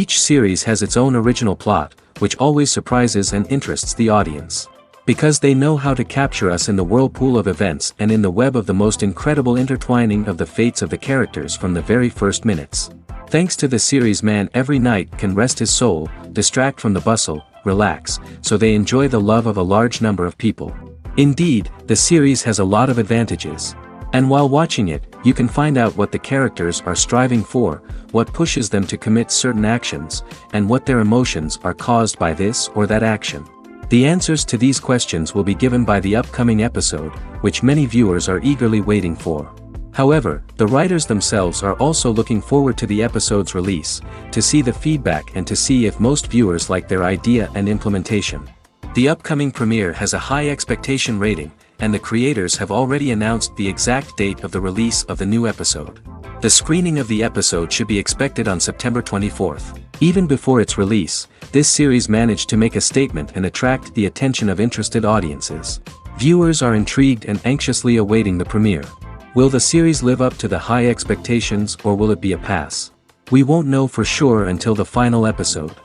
Each series has its own original plot, which always surprises and interests the audience. Because they know how to capture us in the whirlpool of events and in the web of the most incredible intertwining of the fates of the characters from the very first minutes. Thanks to the series, man every night can rest his soul, distract from the bustle, relax, so they enjoy the love of a large number of people. Indeed, the series has a lot of advantages. And while watching it, you can find out what the characters are striving for, what pushes them to commit certain actions, and what their emotions are caused by this or that action. The answers to these questions will be given by the upcoming episode, which many viewers are eagerly waiting for. However, the writers themselves are also looking forward to the episode's release, to see the feedback and to see if most viewers like their idea and implementation. The upcoming premiere has a high expectation rating, and the creators have already announced the exact date of the release of the new episode. The screening of the episode should be expected on September 24th. Even before its release, this series managed to make a statement and attract the attention of interested audiences. Viewers are intrigued and anxiously awaiting the premiere. Will the series live up to the high expectations, or will it be a pass? We won't know for sure until the final episode.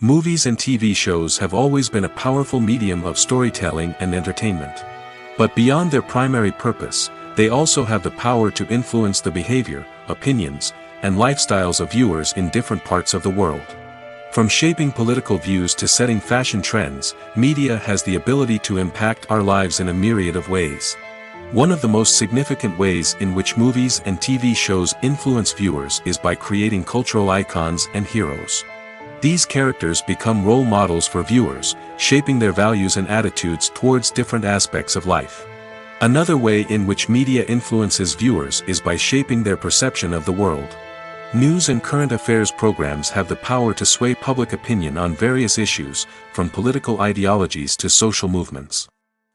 Movies and TV shows have always been a powerful medium of storytelling and entertainment. But beyond their primary purpose, they also have the power to influence the behavior, opinions, and lifestyles of viewers in different parts of the world. From shaping political views to setting fashion trends, media has the ability to impact our lives in a myriad of ways. One of the most significant ways in which movies and TV shows influence viewers is by creating cultural icons and heroes. These characters become role models for viewers, shaping their values and attitudes towards different aspects of life. Another way in which media influences viewers is by shaping their perception of the world. News and current affairs programs have the power to sway public opinion on various issues, from political ideologies to social movements.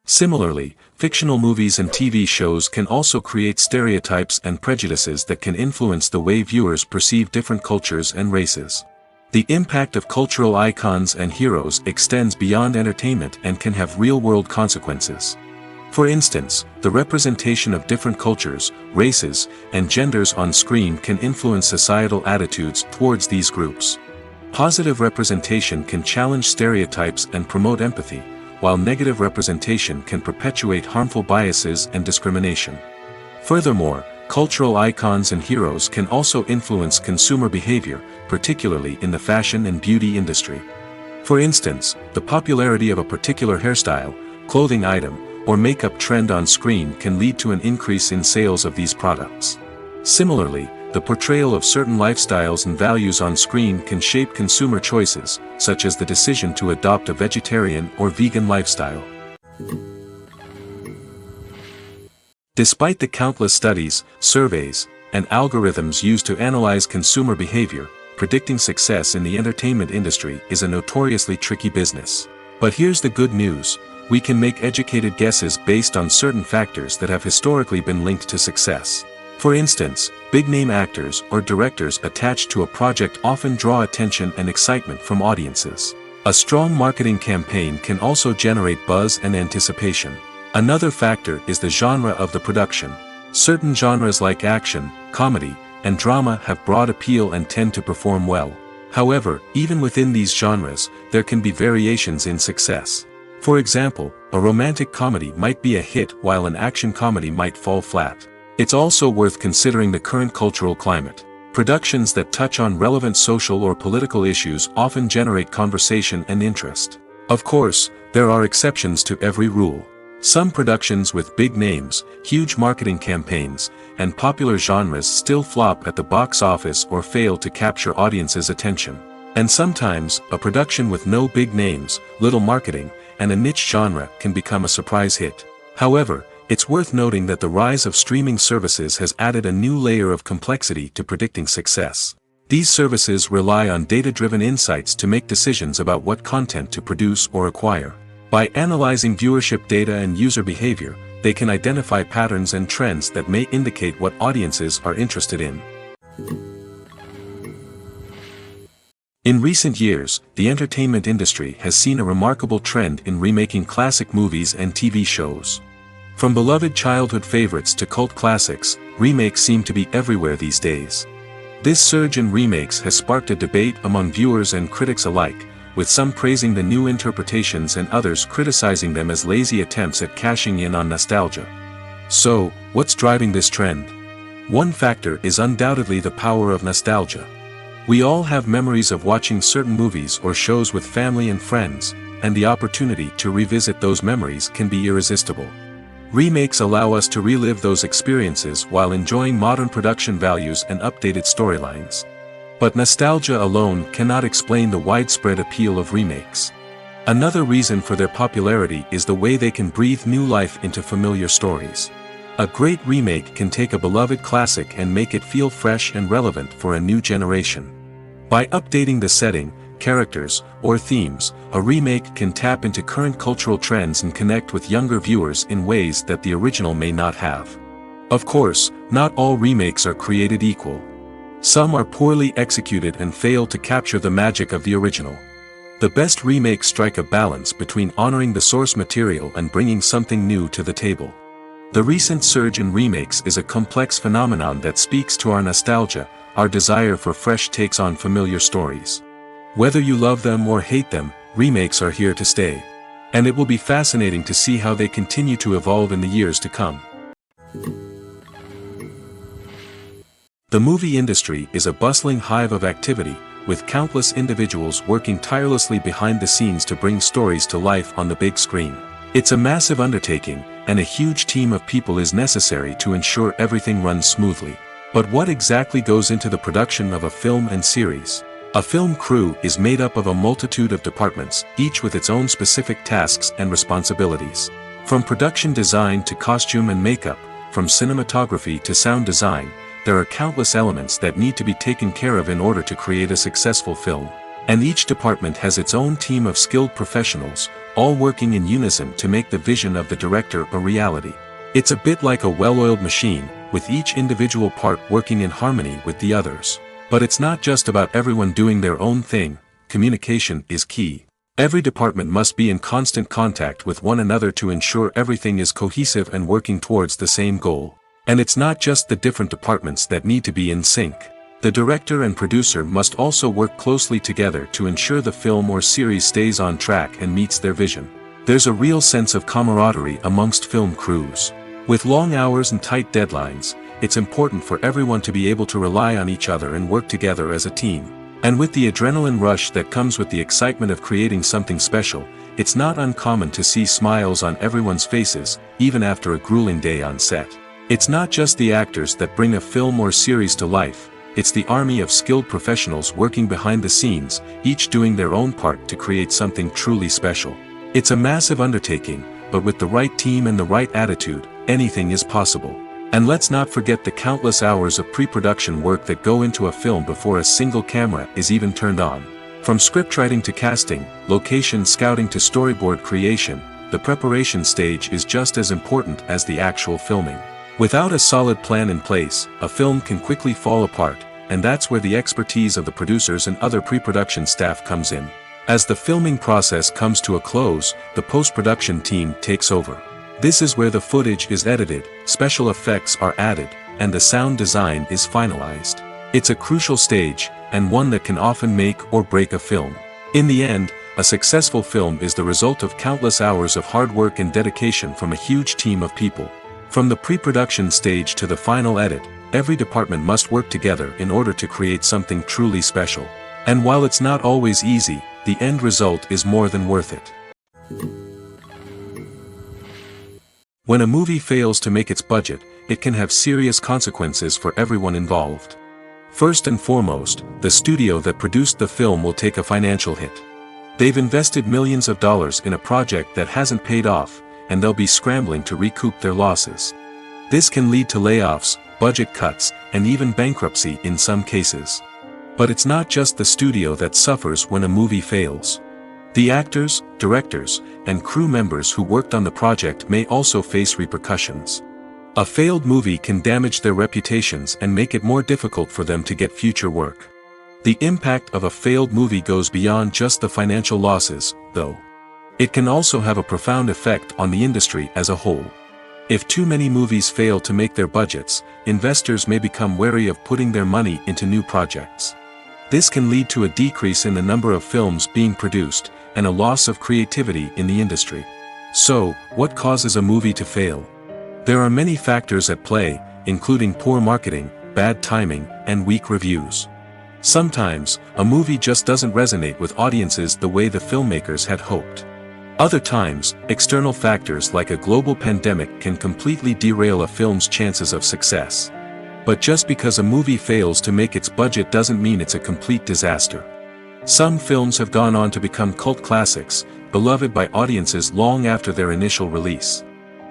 Similarly, fictional movies and TV shows can also create stereotypes and prejudices that can influence the way viewers perceive different cultures and races. The impact of cultural icons and heroes extends beyond entertainment and can have real-world consequences. For instance, the representation of different cultures, races, and genders on screen can influence societal attitudes towards these groups. Positive representation can challenge stereotypes and promote empathy, while negative representation can perpetuate harmful biases and discrimination. Furthermore, cultural icons and heroes can also influence consumer behavior, particularly in the fashion and beauty industry. For instance, the popularity of a particular hairstyle, clothing item, or makeup trend on screen can lead to an increase in sales of these products. Similarly, the portrayal of certain lifestyles and values on screen can shape consumer choices, such as the decision to adopt a vegetarian or vegan lifestyle. Despite the countless studies, surveys, and algorithms used to analyze consumer behavior, predicting success in the entertainment industry is a notoriously tricky business. But here's the good news: we can make educated guesses based on certain factors that have historically been linked to success. For instance, big-name actors or directors attached to a project often draw attention and excitement from audiences. A strong marketing campaign can also generate buzz and anticipation. Another factor is the genre of the production. Certain genres like action, comedy, and drama have broad appeal and tend to perform well. However, even within these genres, there can be variations in success. For example, a romantic comedy might be a hit while an action comedy might fall flat. It's also worth considering the current cultural climate. Productions that touch on relevant social or political issues often generate conversation and interest. Of course, there are exceptions to every rule. Some productions with big names, huge marketing campaigns, and popular genres still flop at the box office or fail to capture audiences' attention. And sometimes, a production with no big names, little marketing, and a niche genre can become a surprise hit. However, it's worth noting that the rise of streaming services has added a new layer of complexity to predicting success. These services rely on data-driven insights to make decisions about what content to produce or acquire. By analyzing viewership data and user behavior, they can identify patterns and trends that may indicate what audiences are interested in. In recent years, the entertainment industry has seen a remarkable trend in remaking classic movies and TV shows. From beloved childhood favorites to cult classics, remakes seem to be everywhere these days. This surge in remakes has sparked a debate among viewers and critics alike, with some praising the new interpretations and others criticizing them as lazy attempts at cashing in on nostalgia. So, what's driving this trend? One factor is undoubtedly the power of nostalgia. We all have memories of watching certain movies or shows with family and friends, and the opportunity to revisit those memories can be irresistible. Remakes allow us to relive those experiences while enjoying modern production values and updated storylines. But nostalgia alone cannot explain the widespread appeal of remakes. Another reason for their popularity is the way they can breathe new life into familiar stories. A great remake can take a beloved classic and make it feel fresh and relevant for a new generation. By updating the setting, characters, or themes, a remake can tap into current cultural trends and connect with younger viewers in ways that the original may not have. Of course, not all remakes are created equal. Some are poorly executed and fail to capture the magic of the original. The best remakes strike a balance between honoring the source material and bringing something new to the table. The recent surge in remakes is a complex phenomenon that speaks to our nostalgia, our desire for fresh takes on familiar stories. Whether you love them or hate them, remakes are here to stay. And it will be fascinating to see how they continue to evolve in the years to come. The movie industry is a bustling hive of activity, with countless individuals working tirelessly behind the scenes to bring stories to life on the big screen. It's a massive undertaking, and a huge team of people is necessary to ensure everything runs smoothly. But what exactly goes into the production of a film and series? A film crew is made up of a multitude of departments, each with its own specific tasks and responsibilities. From production design to costume and makeup, from cinematography to sound design, there are countless elements that need to be taken care of in order to create a successful film. And each department has its own team of skilled professionals, all working in unison to make the vision of the director a reality. It's a bit like a well-oiled machine, with each individual part working in harmony with the others. But it's not just about everyone doing their own thing. Communication is key. Every department must be in constant contact with one another to ensure everything is cohesive and working towards the same goal. And it's not just the different departments that need to be in sync. The director and producer must also work closely together to ensure the film or series stays on track and meets their vision. There's a real sense of camaraderie amongst film crews. With long hours and tight deadlines, it's important for everyone to be able to rely on each other and work together as a team. And with the adrenaline rush that comes with the excitement of creating something special, it's not uncommon to see smiles on everyone's faces, even after a grueling day on set. It's not just the actors that bring a film or series to life, it's the army of skilled professionals working behind the scenes, each doing their own part to create something truly special. It's a massive undertaking, but with the right team and the right attitude, anything is possible. And let's not forget the countless hours of pre-production work that go into a film before a single camera is even turned on. From scriptwriting to casting, location scouting to storyboard creation, the preparation stage is just as important as the actual filming. Without a solid plan in place, a film can quickly fall apart, and that's where the expertise of the producers and other pre-production staff comes in. As the filming process comes to a close, the post-production team takes over. This is where the footage is edited, special effects are added, and the sound design is finalized. It's a crucial stage, and one that can often make or break a film. In the end, a successful film is the result of countless hours of hard work and dedication from a huge team of people. From the pre-production stage to the final edit, every department must work together in order to create something truly special. And while it's not always easy, the end result is more than worth it. When a movie fails to make its budget, it can have serious consequences for everyone involved. First and foremost, the studio that produced the film will take a financial hit. They've invested millions of dollars in a project that hasn't paid off, and they'll be scrambling to recoup their losses. This can lead to layoffs, budget cuts, and even bankruptcy in some cases. But it's not just the studio that suffers when a movie fails. The actors, directors, and crew members who worked on the project may also face repercussions. A failed movie can damage their reputations and make it more difficult for them to get future work. The impact of a failed movie goes beyond just the financial losses, though. It can also have a profound effect on the industry as a whole. If too many movies fail to make their budgets, investors may become wary of putting their money into new projects. This can lead to a decrease in the number of films being produced, and a loss of creativity in the industry. So, what causes a movie to fail? There are many factors at play, including poor marketing, bad timing, and weak reviews. Sometimes, a movie just doesn't resonate with audiences the way the filmmakers had hoped. Other times, external factors like a global pandemic can completely derail a film's chances of success. But just because a movie fails to make its budget doesn't mean it's a complete disaster. Some films have gone on to become cult classics, beloved by audiences long after their initial release.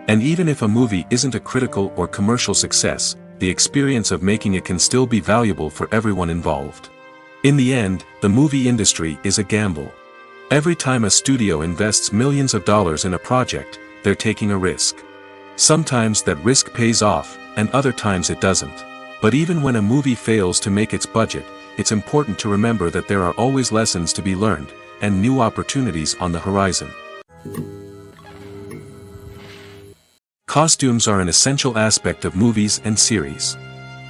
And even if a movie isn't a critical or commercial success, the experience of making it can still be valuable for everyone involved. In the end, the movie industry is a gamble. Every time a studio invests millions of dollars in a project, they're taking a risk. Sometimes that risk pays off, and other times it doesn't. But even when a movie fails to make its budget, it's important to remember that there are always lessons to be learned, and new opportunities on the horizon. Costumes are an essential aspect of movies and series.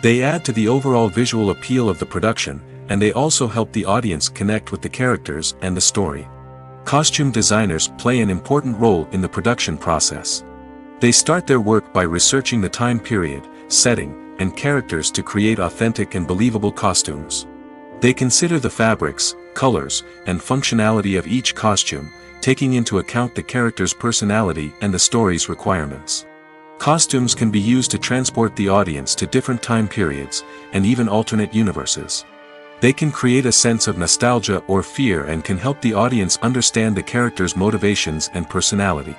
They add to the overall visual appeal of the production, and they also help the audience connect with the characters and the story. Costume designers play an important role in the production process. They start their work by researching the time period, setting, and characters to create authentic and believable costumes. They consider the fabrics, colors, and functionality of each costume, taking into account the character's personality and the story's requirements. Costumes can be used to transport the audience to different time periods, and even alternate universes. They can create a sense of nostalgia or fear and can help the audience understand the character's motivations and personality.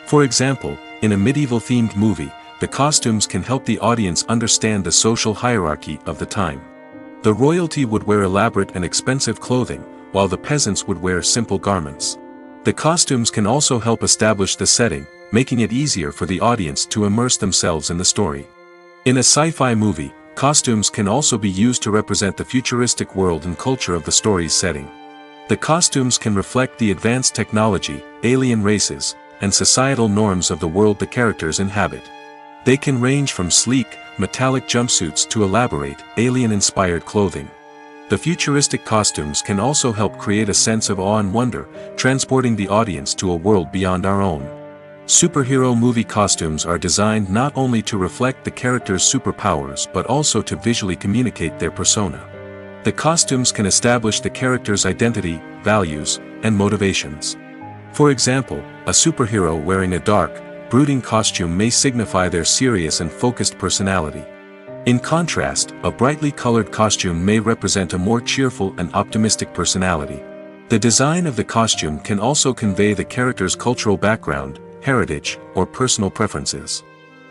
For example, in a medieval-themed movie, the costumes can help the audience understand the social hierarchy of the time. The royalty would wear elaborate and expensive clothing, while the peasants would wear simple garments. The costumes can also help establish the setting, making it easier for the audience to immerse themselves in the story. In a sci-fi movie, costumes can also be used to represent the futuristic world and culture of the story's setting. The costumes can reflect the advanced technology, alien races, and societal norms of the world the characters inhabit. They can range from sleek, metallic jumpsuits to elaborate, alien-inspired clothing. The futuristic costumes can also help create a sense of awe and wonder, transporting the audience to a world beyond our own. Superhero movie costumes are designed not only to reflect the character's superpowers but also to visually communicate their persona. The costumes can establish the character's identity, values, and motivations. For example, a superhero wearing a dark, brooding costume may signify their serious and focused personality. In contrast, a brightly colored costume may represent a more cheerful and optimistic personality. The design of the costume can also convey the character's cultural background, heritage, or personal preferences.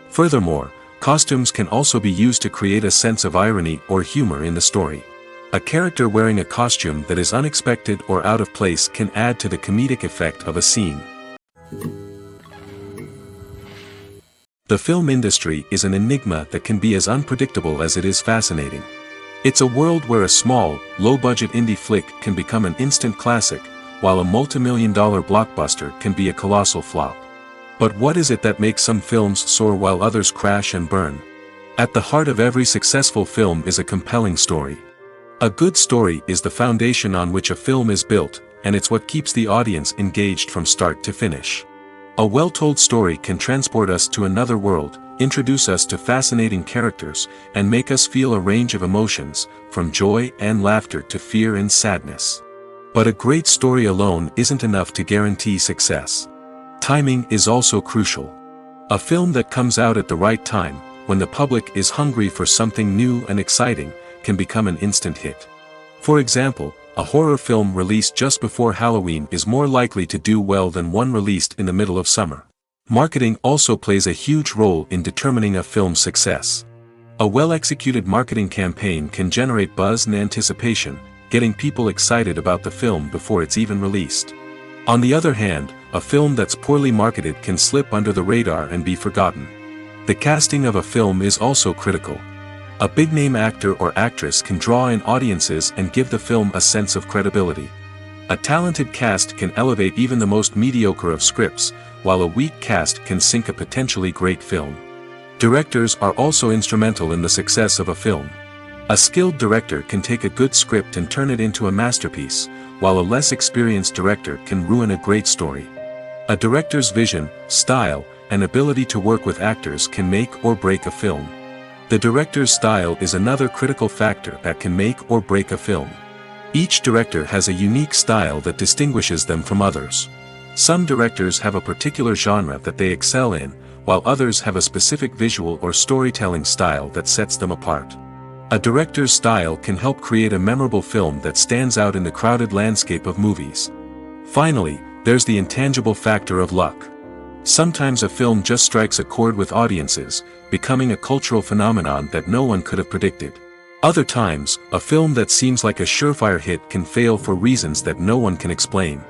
Furthermore, costumes can also be used to create a sense of irony or humor in the story. A character wearing a costume that is unexpected or out of place can add to the comedic effect of a scene. The film industry is an enigma that can be as unpredictable as it is fascinating. It's a world where a small, low-budget indie flick can become an instant classic, while a multi-million-dollar blockbuster can be a colossal flop. But what is it that makes some films soar while others crash and burn? At the heart of every successful film is a compelling story. A good story is the foundation on which a film is built, and it's what keeps the audience engaged from start to finish. A well-told story can transport us to another world, introduce us to fascinating characters, and make us feel a range of emotions, from joy and laughter to fear and sadness. But a great story alone isn't enough to guarantee success. Timing is also crucial. A film that comes out at the right time, when the public is hungry for something new and exciting, can become an instant hit. For example, a horror film released just before Halloween is more likely to do well than one released in the middle of summer. Marketing also plays a huge role in determining a film's success. A well-executed marketing campaign can generate buzz and anticipation, getting people excited about the film before it's even released. On the other hand, a film that's poorly marketed can slip under the radar and be forgotten. The casting of a film is also critical. A big-name actor or actress can draw in audiences and give the film a sense of credibility. A talented cast can elevate even the most mediocre of scripts, while a weak cast can sink a potentially great film. Directors are also instrumental in the success of a film. A skilled director can take a good script and turn it into a masterpiece, while a less experienced director can ruin a great story. A director's vision, style, and ability to work with actors can make or break a film. The director's style is another critical factor that can make or break a film. Each director has a unique style that distinguishes them from others. Some directors have a particular genre that they excel in, while others have a specific visual or storytelling style that sets them apart. A director's style can help create a memorable film that stands out in the crowded landscape of movies. Finally, there's the intangible factor of luck. Sometimes a film just strikes a chord with audiences, becoming a cultural phenomenon that no one could have predicted. Other times, a film that seems like a surefire hit can fail for reasons that no one can explain.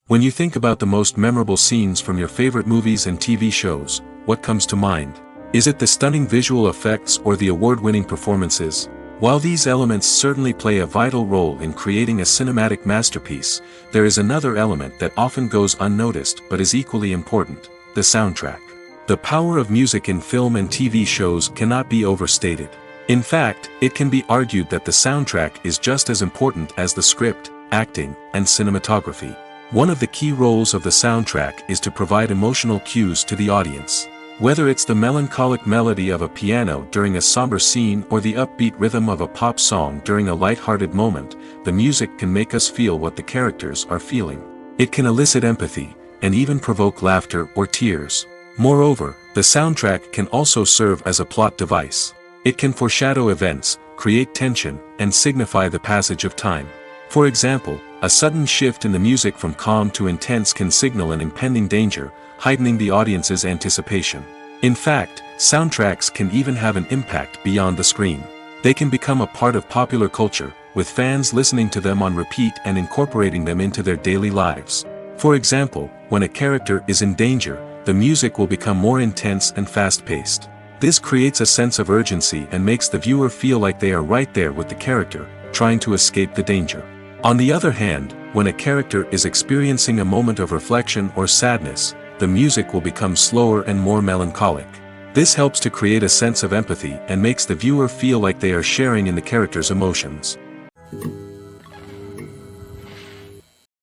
When you think about the most memorable scenes from your favorite movies and TV shows, what comes to mind? Is it the stunning visual effects or the award-winning performances? While these elements certainly play a vital role in creating a cinematic masterpiece, there is another element that often goes unnoticed but is equally important: the soundtrack. The power of music in film and TV shows cannot be overstated. In fact, it can be argued that the soundtrack is just as important as the script, acting, and cinematography. One of the key roles of the soundtrack is to provide emotional cues to the audience. Whether it's the melancholic melody of a piano during a somber scene or the upbeat rhythm of a pop song during a light-hearted moment, the music can make us feel what the characters are feeling. It can elicit empathy, and even provoke laughter or tears. Moreover, the soundtrack can also serve as a plot device. It can foreshadow events, create tension, and signify the passage of time. For example, a sudden shift in the music from calm to intense can signal an impending danger, heightening the audience's anticipation. In fact, soundtracks can even have an impact beyond the screen. They can become a part of popular culture, with fans listening to them on repeat and incorporating them into their daily lives. For example, when a character is in danger, the music will become more intense and fast-paced. This creates a sense of urgency and makes the viewer feel like they are right there with the character, trying to escape the danger. On the other hand, when a character is experiencing a moment of reflection or sadness, the music will become slower and more melancholic. This helps to create a sense of empathy and makes the viewer feel like they are sharing in the character's emotions.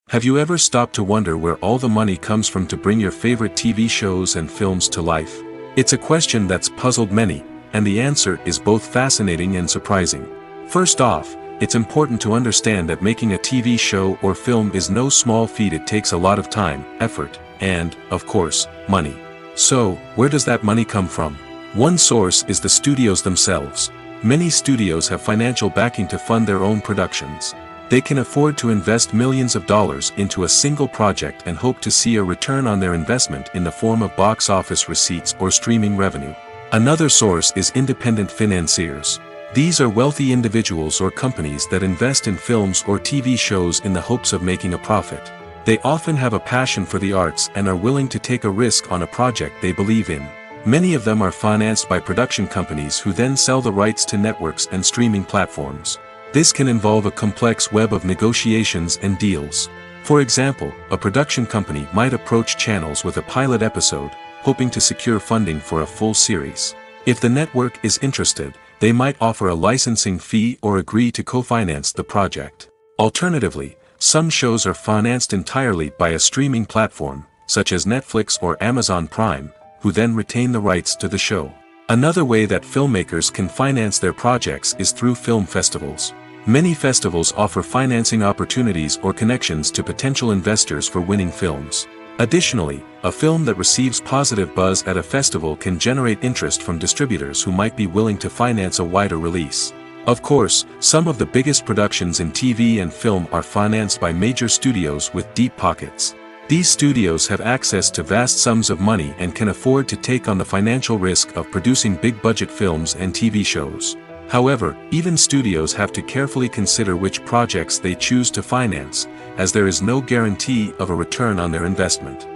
Have you ever stopped to wonder where all the money comes from to bring your favorite TV shows and films to life? It's a question that's puzzled many, and the answer is both fascinating and surprising. First off, it's important to understand that making a TV show or film is no small feat. It takes a lot of time, effort, and, of course, money. So, where does that money come from? One source is the studios themselves. Many studios have financial backing to fund their own productions. They can afford to invest millions of dollars into a single project and hope to see a return on their investment in the form of box office receipts or streaming revenue. Another source is independent financiers. These are wealthy individuals or companies that invest in films or TV shows in the hopes of making a profit. They often have a passion for the arts and are willing to take a risk on a project they believe in. Many of them are financed by production companies who then sell the rights to networks and streaming platforms. This can involve a complex web of negotiations and deals. For example, a production company might approach channels with a pilot episode, hoping to secure funding for a full series. If the network is interested, they might offer a licensing fee or agree to co-finance the project. Alternatively, some shows are financed entirely by a streaming platform, such as Netflix or Amazon Prime, who then retain the rights to the show. Another way that filmmakers can finance their projects is through film festivals. Many festivals offer financing opportunities or connections to potential investors for winning films. Additionally, a film that receives positive buzz at a festival can generate interest from distributors who might be willing to finance a wider release. Of course, some of the biggest productions in TV and film are financed by major studios with deep pockets. These studios have access to vast sums of money and can afford to take on the financial risk of producing big-budget films and TV shows. However, even studios have to carefully consider which projects they choose to finance, as there is no guarantee of a return on their investment.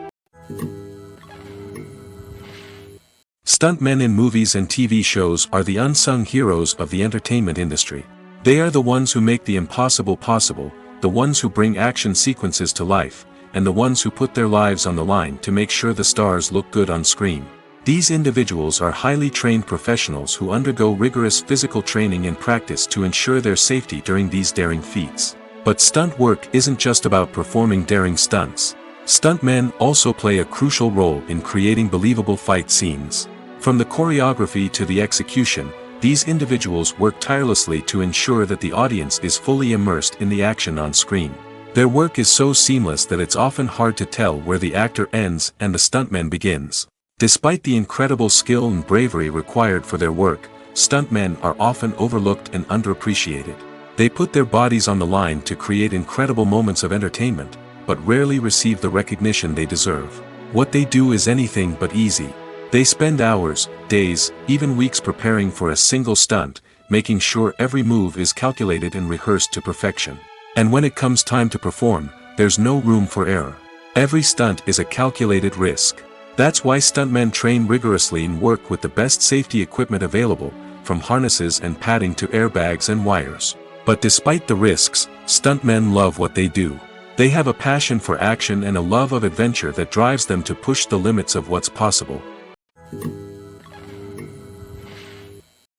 Stuntmen in movies and TV shows are the unsung heroes of the entertainment industry. They are the ones who make the impossible possible, the ones who bring action sequences to life, and the ones who put their lives on the line to make sure the stars look good on screen. These individuals are highly trained professionals who undergo rigorous physical training and practice to ensure their safety during these daring feats. But stunt work isn't just about performing daring stunts. Stuntmen also play a crucial role in creating believable fight scenes. From the choreography to the execution, these individuals work tirelessly to ensure that the audience is fully immersed in the action on screen. Their work is so seamless that it's often hard to tell where the actor ends and the stuntman begins. Despite the incredible skill and bravery required for their work, stuntmen are often overlooked and underappreciated. They put their bodies on the line to create incredible moments of entertainment, but rarely receive the recognition they deserve. What they do is anything but easy. They spend hours, days, even weeks preparing for a single stunt, making sure every move is calculated and rehearsed to perfection. And when it comes time to perform, there's no room for error. Every stunt is a calculated risk. That's why stuntmen train rigorously and work with the best safety equipment available, from harnesses and padding to airbags and wires. But despite the risks, stuntmen love what they do. They have a passion for action and a love of adventure that drives them to push the limits of what's possible.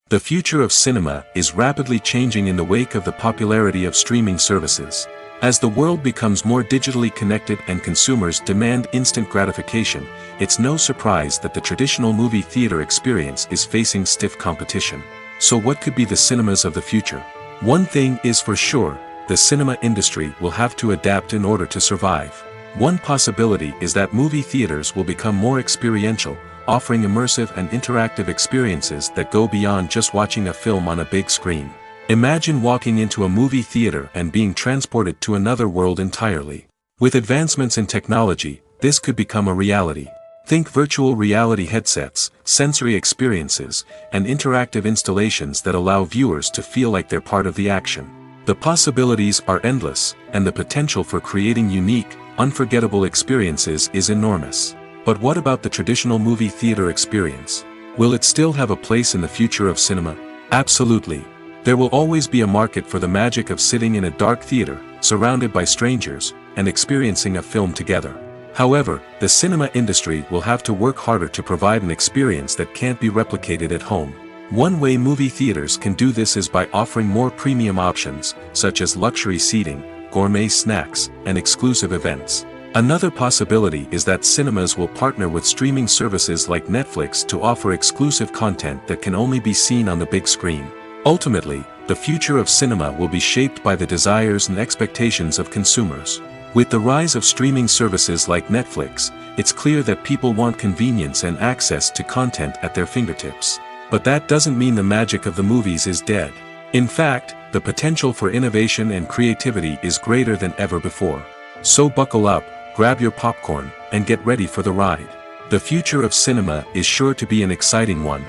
The future of cinema is rapidly changing in the wake of the popularity of streaming services. As the world becomes more digitally connected and consumers demand instant gratification, it's no surprise that the traditional movie theater experience is facing stiff competition. So what could be the cinemas of the future? One thing is for sure, the cinema industry will have to adapt in order to survive. One possibility is that movie theaters will become more experiential, offering immersive and interactive experiences that go beyond just watching a film on a big screen. Imagine walking into a movie theater and being transported to another world entirely. With advancements in technology, this could become a reality. Think virtual reality headsets, sensory experiences, and interactive installations that allow viewers to feel like they're part of the action. The possibilities are endless, and the potential for creating unique, unforgettable experiences is enormous. But what about the traditional movie theater experience? Will it still have a place in the future of cinema? Absolutely. There will always be a market for the magic of sitting in a dark theater, surrounded by strangers, and experiencing a film together. However, the cinema industry will have to work harder to provide an experience that can't be replicated at home. One way movie theaters can do this is by offering more premium options, such as luxury seating, gourmet snacks, and exclusive events. Another possibility is that cinemas will partner with streaming services like Netflix to offer exclusive content that can only be seen on the big screen. Ultimately, the future of cinema will be shaped by the desires and expectations of consumers. With the rise of streaming services like Netflix, it's clear that people want convenience and access to content at their fingertips. But that doesn't mean the magic of the movies is dead. In fact, the potential for innovation and creativity is greater than ever before. So buckle up, grab your popcorn, and get ready for the ride. The future of cinema is sure to be an exciting one.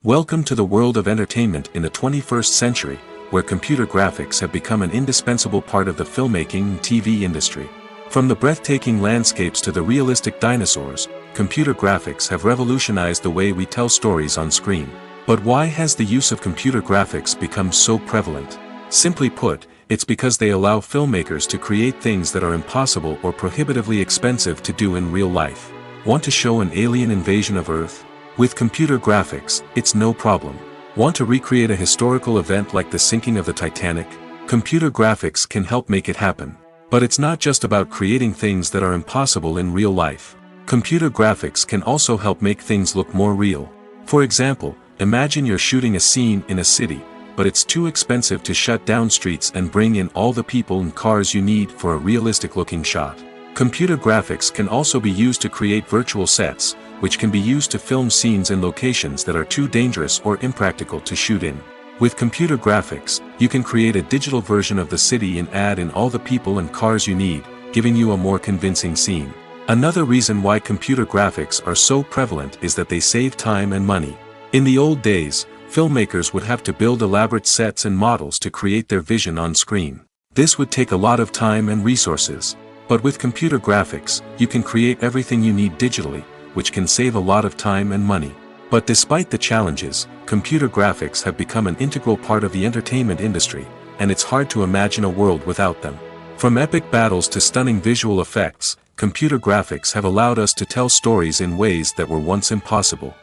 Welcome to the world of entertainment in the 21st century, where computer graphics have become an indispensable part of the filmmaking and TV industry. From the breathtaking landscapes to the realistic dinosaurs, computer graphics have revolutionized the way we tell stories on screen. But why has the use of computer graphics become so prevalent? Simply put, it's because they allow filmmakers to create things that are impossible or prohibitively expensive to do in real life. Want to show an alien invasion of Earth? With computer graphics, it's no problem. Want to recreate a historical event like the sinking of the Titanic? Computer graphics can help make it happen. But it's not just about creating things that are impossible in real life. Computer graphics can also help make things look more real. For example, imagine you're shooting a scene in a city, but it's too expensive to shut down streets and bring in all the people and cars you need for a realistic-looking shot. Computer graphics can also be used to create virtual sets, which can be used to film scenes in locations that are too dangerous or impractical to shoot in. With computer graphics, you can create a digital version of the city and add in all the people and cars you need, giving you a more convincing scene. Another reason why computer graphics are so prevalent is that they save time and money. In the old days, filmmakers would have to build elaborate sets and models to create their vision on screen. This would take a lot of time and resources. But with computer graphics, you can create everything you need digitally, which can save a lot of time and money. But despite the challenges, computer graphics have become an integral part of the entertainment industry, and it's hard to imagine a world without them. From epic battles to stunning visual effects, computer graphics have allowed us to tell stories in ways that were once impossible.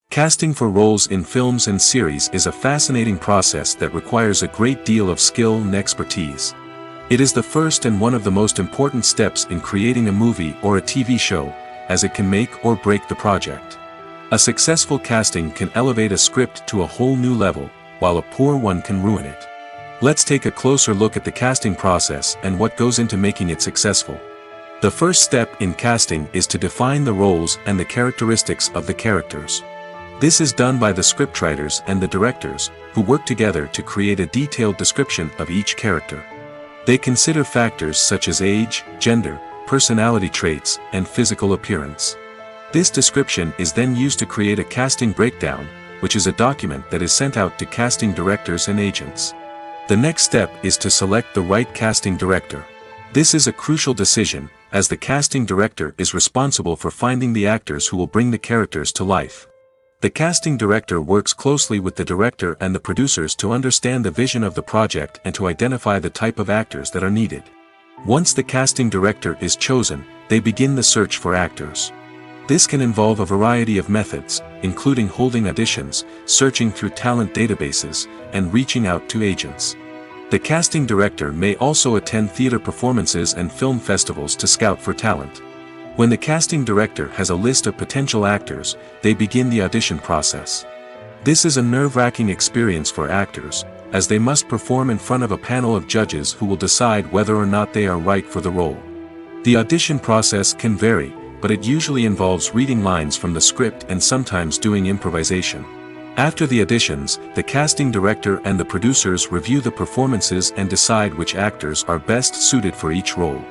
Casting for roles in films and series is a fascinating process that requires a great deal of skill and expertise. It is the first and one of the most important steps in creating a movie or a TV show, as it can make or break the project. A successful casting can elevate a script to a whole new level, while a poor one can ruin it. Let's take a closer look at the casting process and what goes into making it successful. The first step in casting is to define the roles and the characteristics of the characters. This is done by the scriptwriters and the directors, who work together to create a detailed description of each character. They consider factors such as age, gender, personality traits, and physical appearance. This description is then used to create a casting breakdown, which is a document that is sent out to casting directors and agents. The next step is to select the right casting director. This is a crucial decision, as the casting director is responsible for finding the actors who will bring the characters to life. The casting director works closely with the director and the producers to understand the vision of the project and to identify the type of actors that are needed. Once the casting director is chosen, they begin the search for actors. This can involve a variety of methods, including holding auditions, searching through talent databases, and reaching out to agents. The casting director may also attend theater performances and film festivals to scout for talent. When the casting director has a list of potential actors, they begin the audition process. This is a nerve-wracking experience for actors, as they must perform in front of a panel of judges who will decide whether or not they are right for the role. The audition process can vary, but it usually involves reading lines from the script and sometimes doing improvisation. After the auditions, the casting director and the producers review the performances and decide which actors are best suited for each role.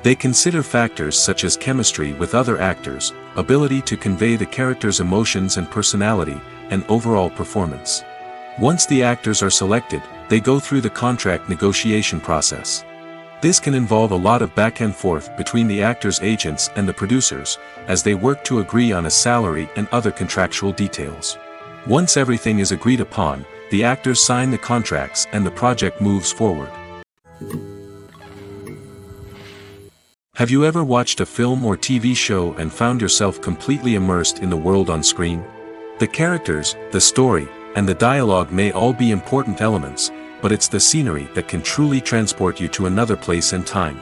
They consider factors such as chemistry with other actors, ability to convey the character's emotions and personality, and overall performance. Once the actors are selected, they go through the contract negotiation process. This can involve a lot of back and forth between the actors' agents and the producers, as they work to agree on a salary and other contractual details. Once everything is agreed upon, the actors sign the contracts and the project moves forward. Have you ever watched a film or TV show and found yourself completely immersed in the world on screen? The characters, the story, and the dialogue may all be important elements, but it's the scenery that can truly transport you to another place and time.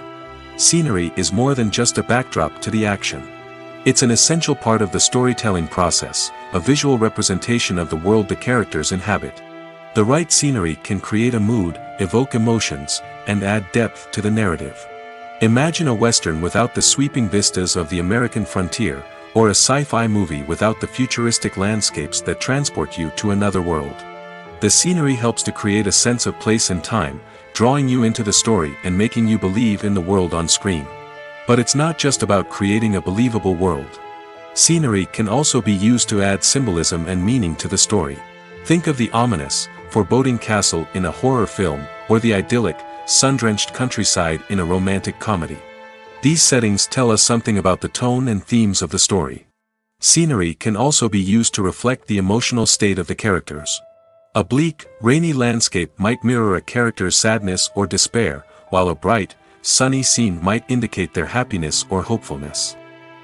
Scenery is more than just a backdrop to the action. It's an essential part of the storytelling process, a visual representation of the world the characters inhabit. The right scenery can create a mood, evoke emotions, and add depth to the narrative. Imagine a Western without the sweeping vistas of the American frontier, or a sci-fi movie without the futuristic landscapes that transport you to another world. The scenery helps to create a sense of place and time, drawing you into the story and making you believe in the world on screen. But it's not just about creating a believable world. Scenery can also be used to add symbolism and meaning to the story. Think of the ominous, foreboding castle in a horror film, or the idyllic, sun-drenched countryside in a romantic comedy. These settings tell us something about the tone and themes of the story. Scenery can also be used to reflect the emotional state of the characters. A bleak, rainy landscape might mirror a character's sadness or despair, while a bright, sunny scene might indicate their happiness or hopefulness.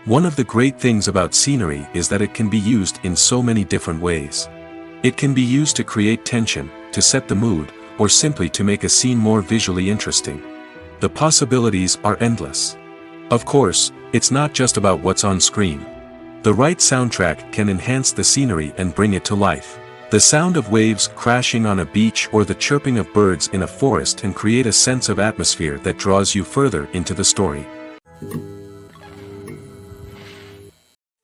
One of the great things about scenery is that it can be used in so many different ways. It can be used to create tension, to set the mood, or simply to make a scene more visually interesting. The possibilities are endless. Of course, it's not just about what's on screen. The right soundtrack can enhance the scenery and bring it to life. The sound of waves crashing on a beach or the chirping of birds in a forest can create a sense of atmosphere that draws you further into the story.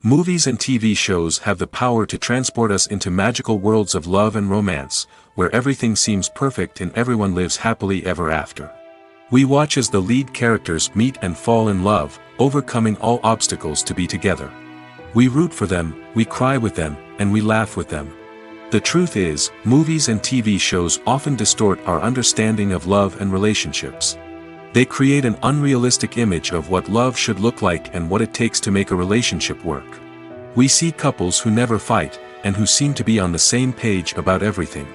Movies and TV shows have the power to transport us into magical worlds of love and romance, where everything seems perfect and everyone lives happily ever after. We watch as the lead characters meet and fall in love, overcoming all obstacles to be together. We root for them, we cry with them, and we laugh with them. The truth is, movies and TV shows often distort our understanding of love and relationships. They create an unrealistic image of what love should look like and what it takes to make a relationship work. We see couples who never fight, and who seem to be on the same page about everything.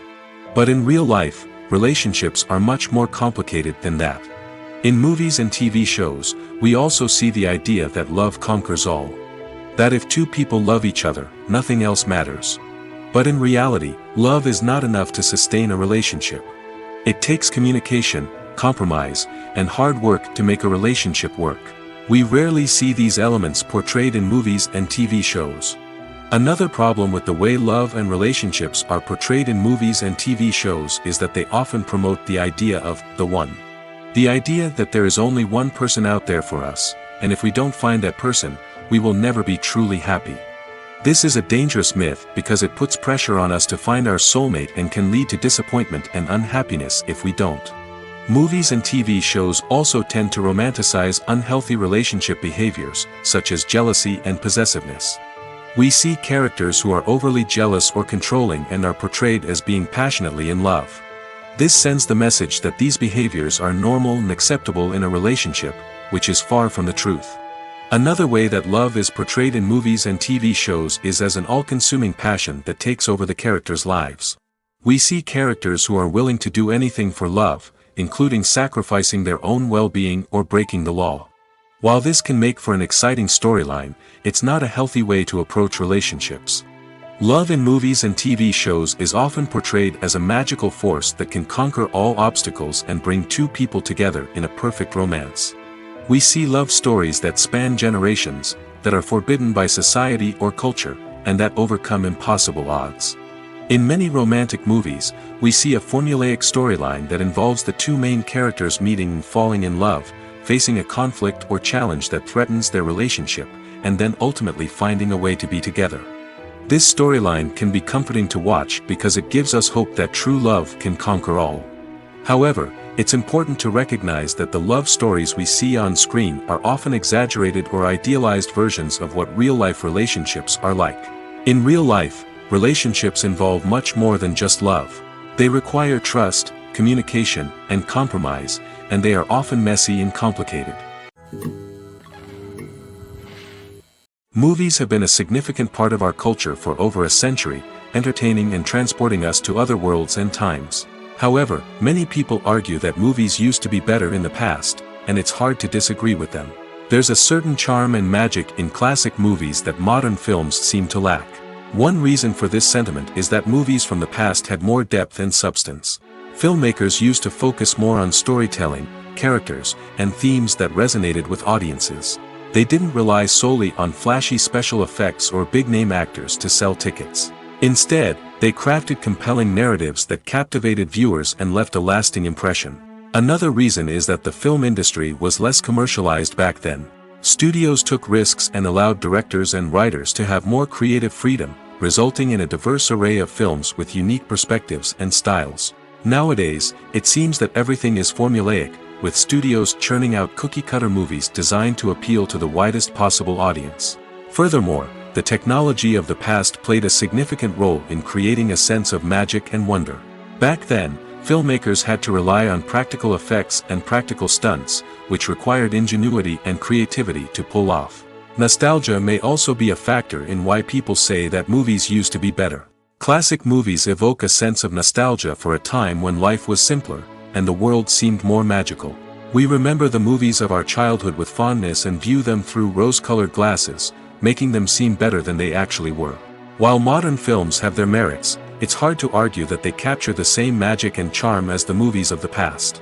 But in real life, relationships are much more complicated than that. In movies and TV shows, we also see the idea that love conquers all. That if two people love each other, nothing else matters. But in reality, love is not enough to sustain a relationship. It takes communication, compromise, and hard work to make a relationship work. We rarely see these elements portrayed in movies and TV shows. Another problem with the way love and relationships are portrayed in movies and TV shows is that they often promote the idea of the one. The idea that there is only one person out there for us, and if we don't find that person, we will never be truly happy. This is a dangerous myth because it puts pressure on us to find our soulmate and can lead to disappointment and unhappiness if we don't. Movies and TV shows also tend to romanticize unhealthy relationship behaviors, such as jealousy and possessiveness. We see characters who are overly jealous or controlling and are portrayed as being passionately in love. This sends the message that these behaviors are normal and acceptable in a relationship, which is far from the truth. Another way that love is portrayed in movies and TV shows is as an all-consuming passion that takes over the characters' lives. We see characters who are willing to do anything for love, including sacrificing their own well-being or breaking the law. While this can make for an exciting storyline, it's not a healthy way to approach relationships. Love in movies and TV shows is often portrayed as a magical force that can conquer all obstacles and bring two people together in a perfect romance. We see love stories that span generations, that are forbidden by society or culture, and that overcome impossible odds. In many romantic movies, we see a formulaic storyline that involves the two main characters meeting and falling in love, facing a conflict or challenge that threatens their relationship, and then ultimately finding a way to be together. This storyline can be comforting to watch because it gives us hope that true love can conquer all. However, it's important to recognize that the love stories we see on screen are often exaggerated or idealized versions of what real-life relationships are like. In real life, relationships involve much more than just love. They require trust, communication, and compromise, and they are often messy and complicated. Movies have been a significant part of our culture for over a century, entertaining and transporting us to other worlds and times. However, many people argue that movies used to be better in the past, and it's hard to disagree with them. There's a certain charm and magic in classic movies that modern films seem to lack. One reason for this sentiment is that movies from the past had more depth and substance. Filmmakers used to focus more on storytelling, characters, and themes that resonated with audiences. They didn't rely solely on flashy special effects or big-name actors to sell tickets. Instead, they crafted compelling narratives that captivated viewers and left a lasting impression. Another reason is that the film industry was less commercialized back then. Studios took risks and allowed directors and writers to have more creative freedom, resulting in a diverse array of films with unique perspectives and styles. Nowadays, it seems that everything is formulaic, with studios churning out cookie-cutter movies designed to appeal to the widest possible audience. Furthermore, the technology of the past played a significant role in creating a sense of magic and wonder. Back then, filmmakers had to rely on practical effects and practical stunts, which required ingenuity and creativity to pull off. Nostalgia may also be a factor in why people say that movies used to be better. Classic movies evoke a sense of nostalgia for a time when life was simpler, and the world seemed more magical. We remember the movies of our childhood with fondness and view them through rose-colored glasses, making them seem better than they actually were. While modern films have their merits, it's hard to argue that they capture the same magic and charm as the movies of the past.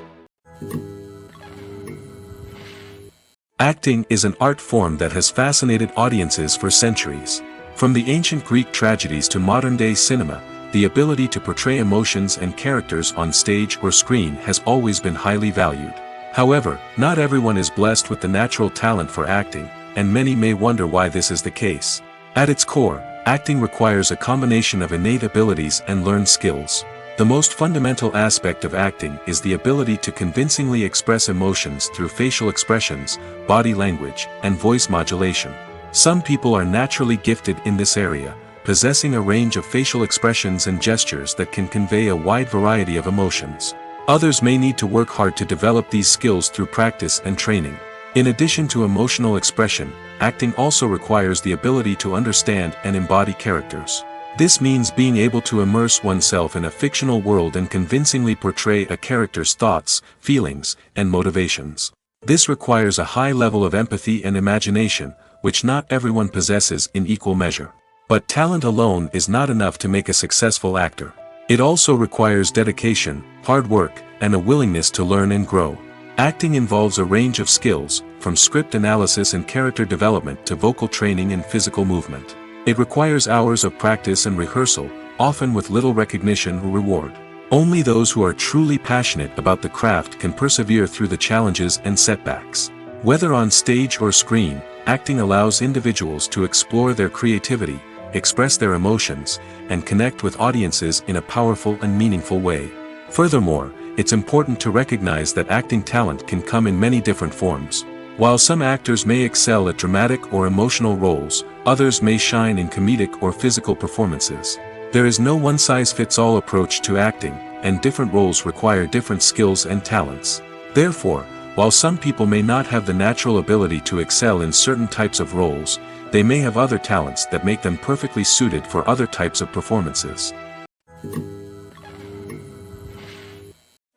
Acting is an art form that has fascinated audiences for centuries. From the ancient Greek tragedies to modern-day cinema, the ability to portray emotions and characters on stage or screen has always been highly valued. However, not everyone is blessed with the natural talent for acting, and many may wonder why this is the case. At its core, acting requires a combination of innate abilities and learned skills. The most fundamental aspect of acting is the ability to convincingly express emotions through facial expressions, body language, and voice modulation. Some people are naturally gifted in this area, possessing a range of facial expressions and gestures that can convey a wide variety of emotions. Others may need to work hard to develop these skills through practice and training. In addition to emotional expression, acting also requires the ability to understand and embody characters. This means being able to immerse oneself in a fictional world and convincingly portray a character's thoughts, feelings, and motivations. This requires a high level of empathy and imagination, which not everyone possesses in equal measure. But talent alone is not enough to make a successful actor. It also requires dedication, hard work, and a willingness to learn and grow. Acting involves a range of skills, from script analysis and character development to vocal training and physical movement. It requires hours of practice and rehearsal, often with little recognition or reward. Only those who are truly passionate about the craft can persevere through the challenges and setbacks. Whether on stage or screen, acting allows individuals to explore their creativity, express their emotions, and connect with audiences in a powerful and meaningful way. Furthermore, it's important to recognize that acting talent can come in many different forms. While some actors may excel at dramatic or emotional roles, others may shine in comedic or physical performances. There is no one-size-fits-all approach to acting, and different roles require different skills and talents. Therefore, while some people may not have the natural ability to excel in certain types of roles, they may have other talents that make them perfectly suited for other types of performances.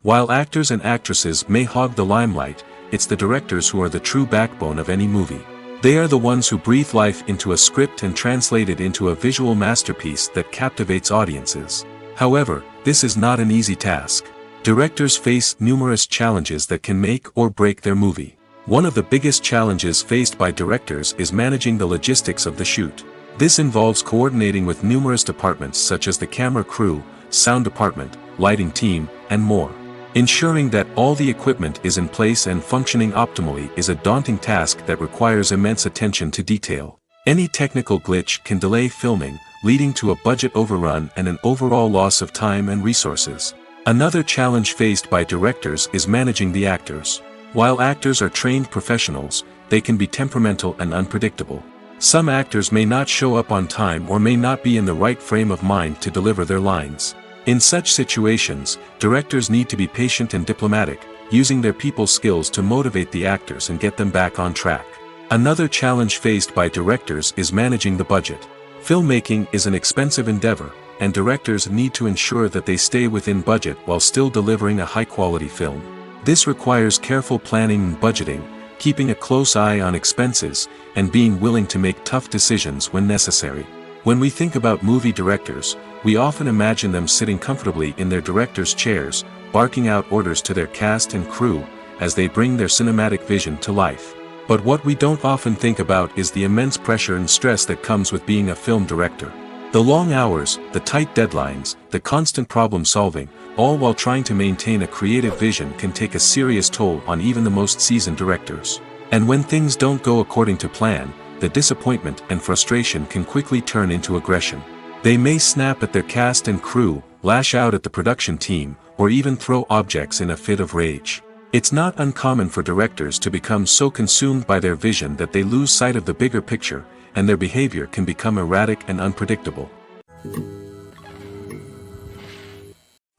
While actors and actresses may hog the limelight, it's the directors who are the true backbone of any movie. They are the ones who breathe life into a script and translate it into a visual masterpiece that captivates audiences. However, this is not an easy task. Directors face numerous challenges that can make or break their movie. One of the biggest challenges faced by directors is managing the logistics of the shoot. This involves coordinating with numerous departments such as the camera crew, sound department, lighting team, and more. Ensuring that all the equipment is in place and functioning optimally is a daunting task that requires immense attention to detail. Any technical glitch can delay filming, leading to a budget overrun and an overall loss of time and resources. Another challenge faced by directors is managing the actors. While actors are trained professionals, they can be temperamental and unpredictable. Some actors may not show up on time or may not be in the right frame of mind to deliver their lines. In such situations, directors need to be patient and diplomatic, using their people skills to motivate the actors and get them back on track. Another challenge faced by directors is managing the budget. Filmmaking is an expensive endeavor, and directors need to ensure that they stay within budget while still delivering a high-quality film. This requires careful planning and budgeting, keeping a close eye on expenses, and being willing to make tough decisions when necessary. When we think about movie directors, we often imagine them sitting comfortably in their director's chairs, barking out orders to their cast and crew, as they bring their cinematic vision to life. But what we don't often think about is the immense pressure and stress that comes with being a film director. The long hours, the tight deadlines, the constant problem solving, all while trying to maintain a creative vision can take a serious toll on even the most seasoned directors. And when things don't go according to plan, the disappointment and frustration can quickly turn into aggression. They may snap at their cast and crew, lash out at the production team, or even throw objects in a fit of rage. It's not uncommon for directors to become so consumed by their vision that they lose sight of the bigger picture, and their behavior can become erratic and unpredictable.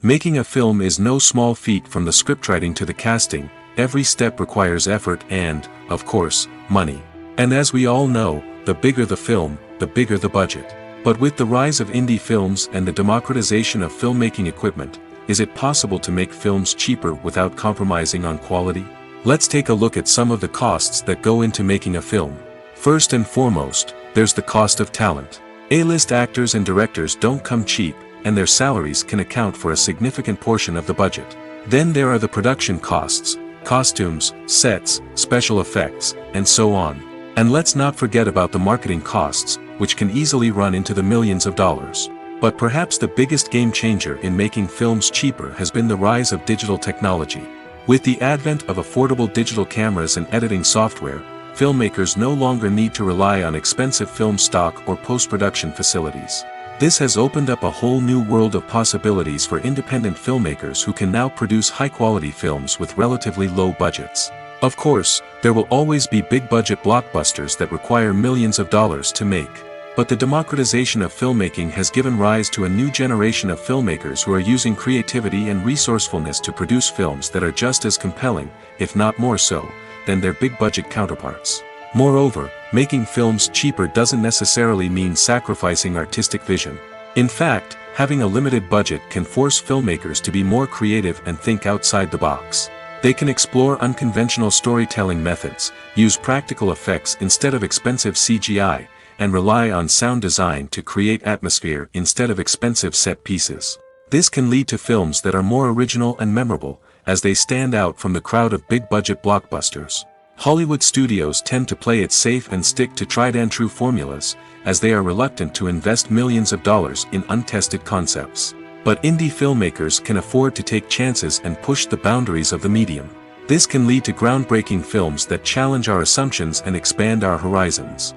Making a film is no small feat. From the scriptwriting to the casting, every step requires effort and, of course, money. And as we all know, the bigger the film, the bigger the budget. But with the rise of indie films and the democratization of filmmaking equipment, is it possible to make films cheaper without compromising on quality? Let's take a look at some of the costs that go into making a film. First and foremost, there's the cost of talent. A-list actors and directors don't come cheap, and their salaries can account for a significant portion of the budget. Then there are the production costs, costumes, sets, special effects, and so on. And let's not forget about the marketing costs, which can easily run into the millions of dollars. But perhaps the biggest game changer in making films cheaper has been the rise of digital technology. With the advent of affordable digital cameras and editing software, filmmakers no longer need to rely on expensive film stock or post-production facilities. This has opened up a whole new world of possibilities for independent filmmakers who can now produce high-quality films with relatively low budgets. Of course, there will always be big-budget blockbusters that require millions of dollars to make. But the democratization of filmmaking has given rise to a new generation of filmmakers who are using creativity and resourcefulness to produce films that are just as compelling, if not more so, than their big-budget counterparts. Moreover, making films cheaper doesn't necessarily mean sacrificing artistic vision. In fact, having a limited budget can force filmmakers to be more creative and think outside the box. They can explore unconventional storytelling methods, use practical effects instead of expensive CGI, and rely on sound design to create atmosphere instead of expensive set pieces. This can lead to films that are more original and memorable, as they stand out from the crowd of big-budget blockbusters. Hollywood studios tend to play it safe and stick to tried-and-true formulas, as they are reluctant to invest millions of dollars in untested concepts. But indie filmmakers can afford to take chances and push the boundaries of the medium. This can lead to groundbreaking films that challenge our assumptions and expand our horizons.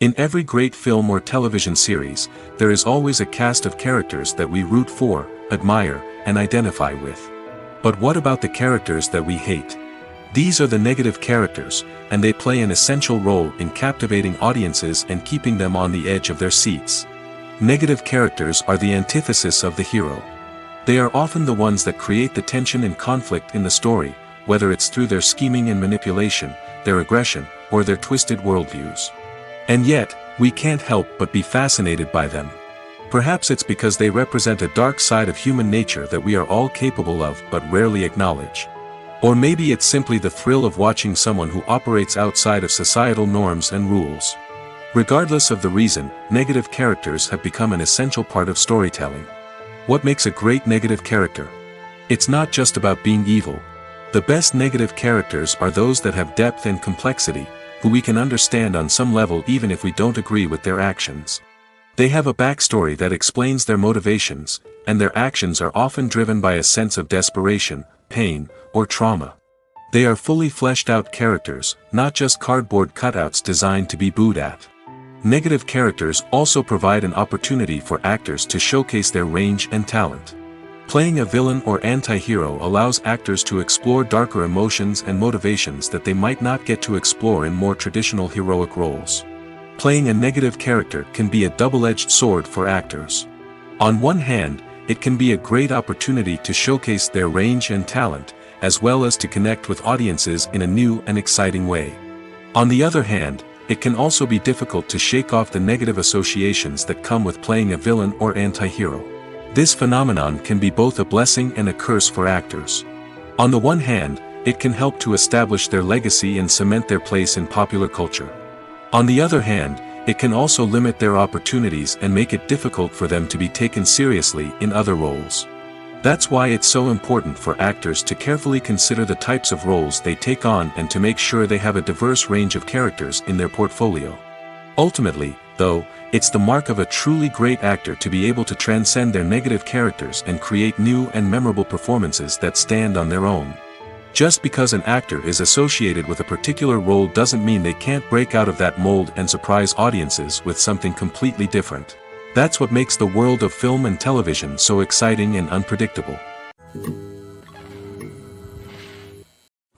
In every great film or television series, there is always a cast of characters that we root for, admire, and identify with. But what about the characters that we hate? These are the negative characters, and they play an essential role in captivating audiences and keeping them on the edge of their seats. Negative characters are the antithesis of the hero. They are often the ones that create the tension and conflict in the story, whether it's through their scheming and manipulation, their aggression, or their twisted worldviews. And yet, we can't help but be fascinated by them. Perhaps it's because they represent a dark side of human nature that we are all capable of but rarely acknowledge. Or maybe it's simply the thrill of watching someone who operates outside of societal norms and rules. Regardless of the reason, negative characters have become an essential part of storytelling. What makes a great negative character? It's not just about being evil. The best negative characters are those that have depth and complexity, who we can understand on some level even if we don't agree with their actions. They have a backstory that explains their motivations, and their actions are often driven by a sense of desperation, pain, or trauma. They are fully fleshed out characters, not just cardboard cutouts designed to be booed at. Negative characters also provide an opportunity for actors to showcase their range and talent. Playing a villain or anti-hero allows actors to explore darker emotions and motivations that they might not get to explore in more traditional heroic roles. Playing a negative character can be a double-edged sword for actors. On one hand, it can be a great opportunity to showcase their range and talent, as well as to connect with audiences in a new and exciting way. On the other hand, it can also be difficult to shake off the negative associations that come with playing a villain or anti-hero. This phenomenon can be both a blessing and a curse for actors. On the one hand, it can help to establish their legacy and cement their place in popular culture. On the other hand, it can also limit their opportunities and make it difficult for them to be taken seriously in other roles. That's why it's so important for actors to carefully consider the types of roles they take on and to make sure they have a diverse range of characters in their portfolio. Ultimately, though, it's the mark of a truly great actor to be able to transcend their negative characters and create new and memorable performances that stand on their own. Just because an actor is associated with a particular role doesn't mean they can't break out of that mold and surprise audiences with something completely different. That's what makes the world of film and television so exciting and unpredictable.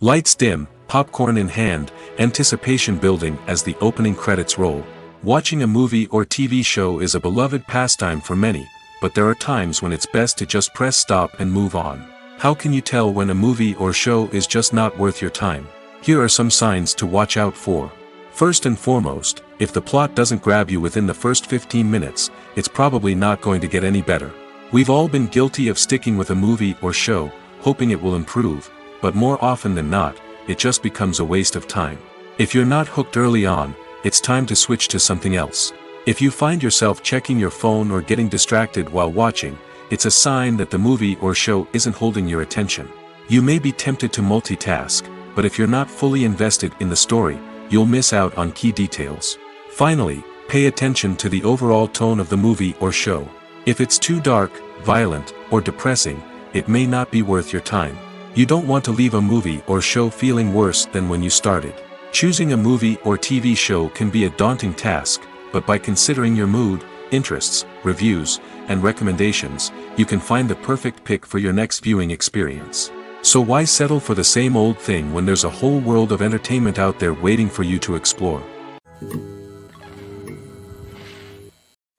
Lights dim, popcorn in hand, anticipation building as the opening credits roll. Watching a movie or TV show is a beloved pastime for many, but there are times when it's best to just press stop and move on. How can you tell when a movie or show is just not worth your time? Here are some signs to watch out for. First and foremost, if the plot doesn't grab you within the first 15 minutes, it's probably not going to get any better. We've all been guilty of sticking with a movie or show, hoping it will improve, but more often than not, it just becomes a waste of time. If you're not hooked early on, it's time to switch to something else. If you find yourself checking your phone or getting distracted while watching, it's a sign that the movie or show isn't holding your attention. You may be tempted to multitask, but if you're not fully invested in the story, you'll miss out on key details. Finally, pay attention to the overall tone of the movie or show. If it's too dark, violent, or depressing, it may not be worth your time. You don't want to leave a movie or show feeling worse than when you started. Choosing a movie or TV show can be a daunting task, but by considering your mood, interests, reviews, and recommendations, you can find the perfect pick for your next viewing experience. So why settle for the same old thing when there's a whole world of entertainment out there waiting for you to explore?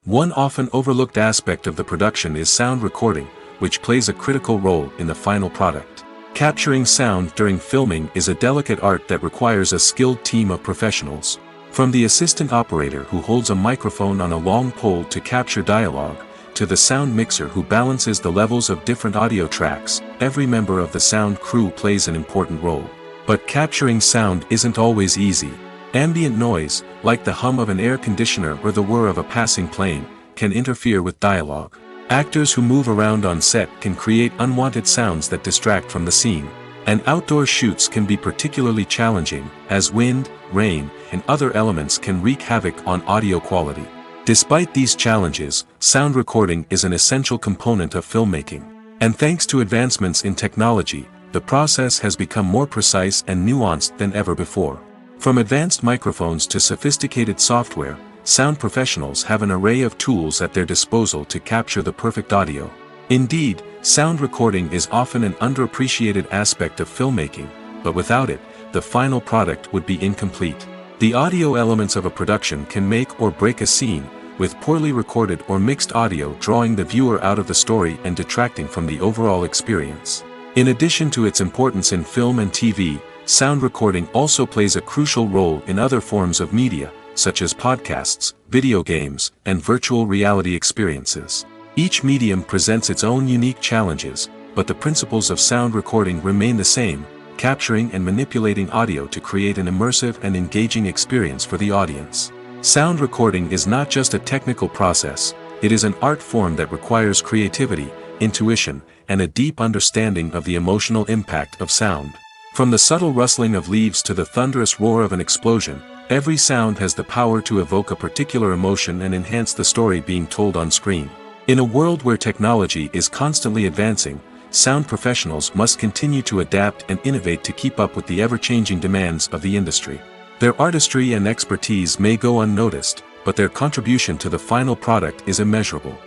One often overlooked aspect of the production is sound recording, which plays a critical role in the final product. Capturing sound during filming is a delicate art that requires a skilled team of professionals. From the assistant operator who holds a microphone on a long pole to capture dialogue, to the sound mixer who balances the levels of different audio tracks, every member of the sound crew plays an important role. But capturing sound isn't always easy. Ambient noise, like the hum of an air conditioner or the whir of a passing plane, can interfere with dialogue. Actors who move around on set can create unwanted sounds that distract from the scene. And outdoor shoots can be particularly challenging, as wind, rain, and other elements can wreak havoc on audio quality. Despite these challenges, sound recording is an essential component of filmmaking. And thanks to advancements in technology, the process has become more precise and nuanced than ever before. From advanced microphones to sophisticated software, sound professionals have an array of tools at their disposal to capture the perfect audio. Indeed, sound recording is often an underappreciated aspect of filmmaking, but without it, the final product would be incomplete. The audio elements of a production can make or break a scene, with poorly recorded or mixed audio drawing the viewer out of the story and detracting from the overall experience. In addition to its importance in film and TV, sound recording also plays a crucial role in other forms of media, such as podcasts, video games, and virtual reality experiences. Each medium presents its own unique challenges, but the principles of sound recording remain the same, capturing and manipulating audio to create an immersive and engaging experience for the audience. Sound recording is not just a technical process, it is an art form that requires creativity, intuition, and a deep understanding of the emotional impact of sound. From the subtle rustling of leaves to the thunderous roar of an explosion, every sound has the power to evoke a particular emotion and enhance the story being told on screen. In a world where technology is constantly advancing, sound professionals must continue to adapt and innovate to keep up with the ever-changing demands of the industry. Their artistry and expertise may go unnoticed, but their contribution to the final product is immeasurable.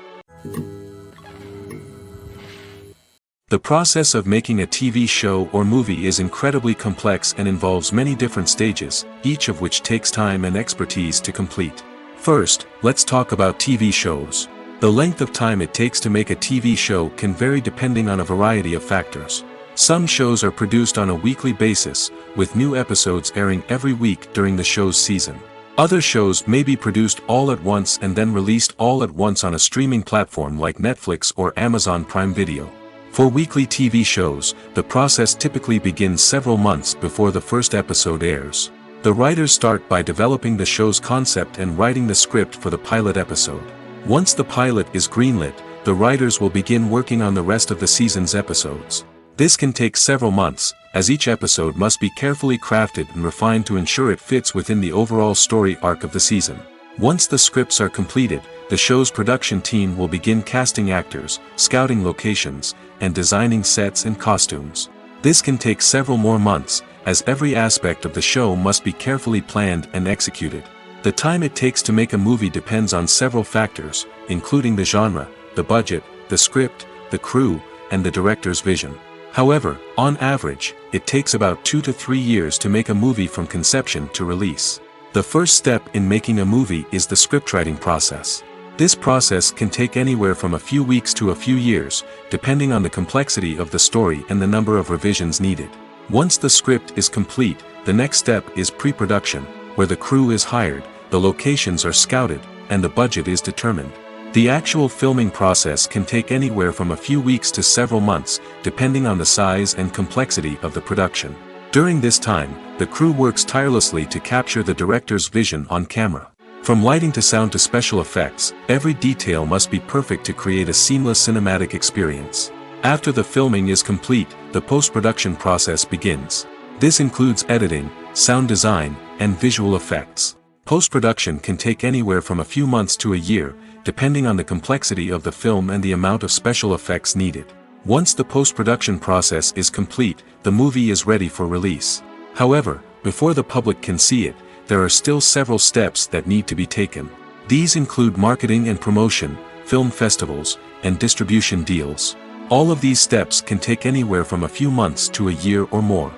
The process of making a TV show or movie is incredibly complex and involves many different stages, each of which takes time and expertise to complete. First, let's talk about TV shows. The length of time it takes to make a TV show can vary depending on a variety of factors. Some shows are produced on a weekly basis, with new episodes airing every week during the show's season. Other shows may be produced all at once and then released all at once on a streaming platform like Netflix or Amazon Prime Video. For weekly TV shows, the process typically begins several months before the first episode airs. The writers start by developing the show's concept and writing the script for the pilot episode. Once the pilot is greenlit, the writers will begin working on the rest of the season's episodes. This can take several months, as each episode must be carefully crafted and refined to ensure it fits within the overall story arc of the season. Once the scripts are completed, the show's production team will begin casting actors, scouting locations, and designing sets and costumes. This can take several more months, as every aspect of the show must be carefully planned and executed. The time it takes to make a movie depends on several factors, including the genre, the budget, the script, the crew, and the director's vision. However, on average, it takes about 2 to 3 years to make a movie from conception to release. The first step in making a movie is the scriptwriting process. This process can take anywhere from a few weeks to a few years, depending on the complexity of the story and the number of revisions needed. Once the script is complete, the next step is pre-production, where the crew is hired, the locations are scouted, and the budget is determined. The actual filming process can take anywhere from a few weeks to several months, depending on the size and complexity of the production. During this time, the crew works tirelessly to capture the director's vision on camera. From lighting to sound to special effects, every detail must be perfect to create a seamless cinematic experience. After the filming is complete, the post-production process begins. This includes editing, sound design, and visual effects. Post-production can take anywhere from a few months to a year, depending on the complexity of the film and the amount of special effects needed. Once the post-production process is complete, the movie is ready for release. However, before the public can see it, there are still several steps that need to be taken. These include marketing and promotion, film festivals, and distribution deals. All of these steps can take anywhere from a few months to a year or more.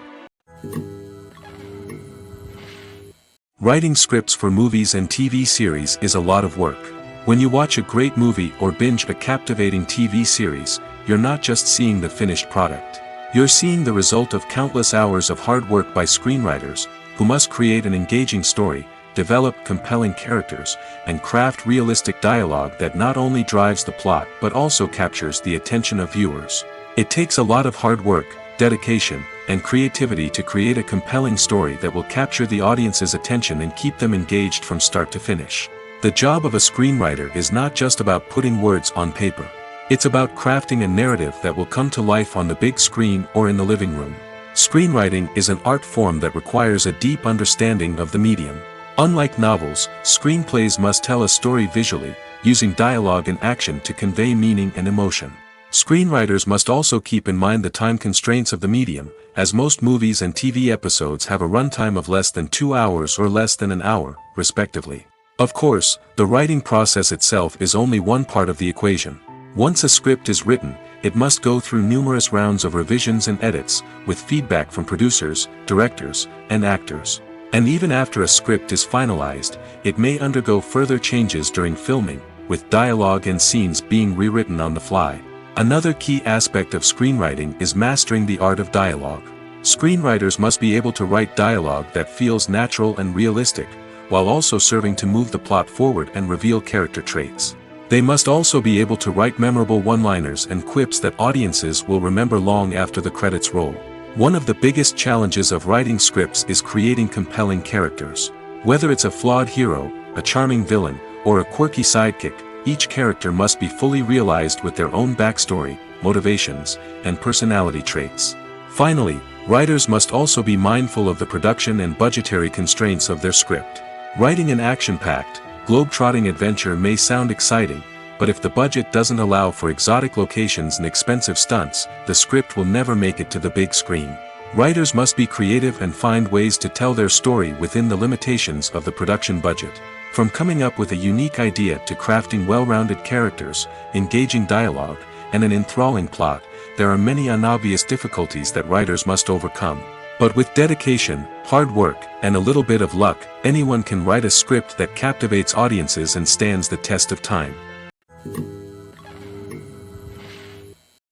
Writing scripts for movies and TV series is a lot of work. When you watch a great movie or binge a captivating TV series, you're not just seeing the finished product. You're seeing the result of countless hours of hard work by screenwriters, who must create an engaging story, develop compelling characters, and craft realistic dialogue that not only drives the plot but also captures the attention of viewers. It takes a lot of hard work, dedication, and creativity to create a compelling story that will capture the audience's attention and keep them engaged from start to finish. The job of a screenwriter is not just about putting words on paper. It's about crafting a narrative that will come to life on the big screen or in the living room. Screenwriting is an art form that requires a deep understanding of the medium. Unlike novels, screenplays must tell a story visually, using dialogue and action to convey meaning and emotion. Screenwriters must also keep in mind the time constraints of the medium, as most movies and TV episodes have a runtime of less than 2 hours or less than an hour, respectively. Of course, the writing process itself is only one part of the equation. Once a script is written, it must go through numerous rounds of revisions and edits, with feedback from producers, directors, and actors. And even after a script is finalized, it may undergo further changes during filming, with dialogue and scenes being rewritten on the fly. Another key aspect of screenwriting is mastering the art of dialogue. Screenwriters must be able to write dialogue that feels natural and realistic, while also serving to move the plot forward and reveal character traits. They must also be able to write memorable one-liners and quips that audiences will remember long after the credits roll. One of the biggest challenges of writing scripts is creating compelling characters. Whether it's a flawed hero, a charming villain, or a quirky sidekick, each character must be fully realized with their own backstory, motivations, and personality traits. Finally, writers must also be mindful of the production and budgetary constraints of their script. Writing an action-packed, globe-trotting adventure may sound exciting, but if the budget doesn't allow for exotic locations and expensive stunts, the script will never make it to the big screen. Writers must be creative and find ways to tell their story within the limitations of the production budget. From coming up with a unique idea to crafting well-rounded characters, engaging dialogue, and an enthralling plot, there are many unobvious difficulties that writers must overcome. But with dedication, hard work, and a little bit of luck, anyone can write a script that captivates audiences and stands the test of time.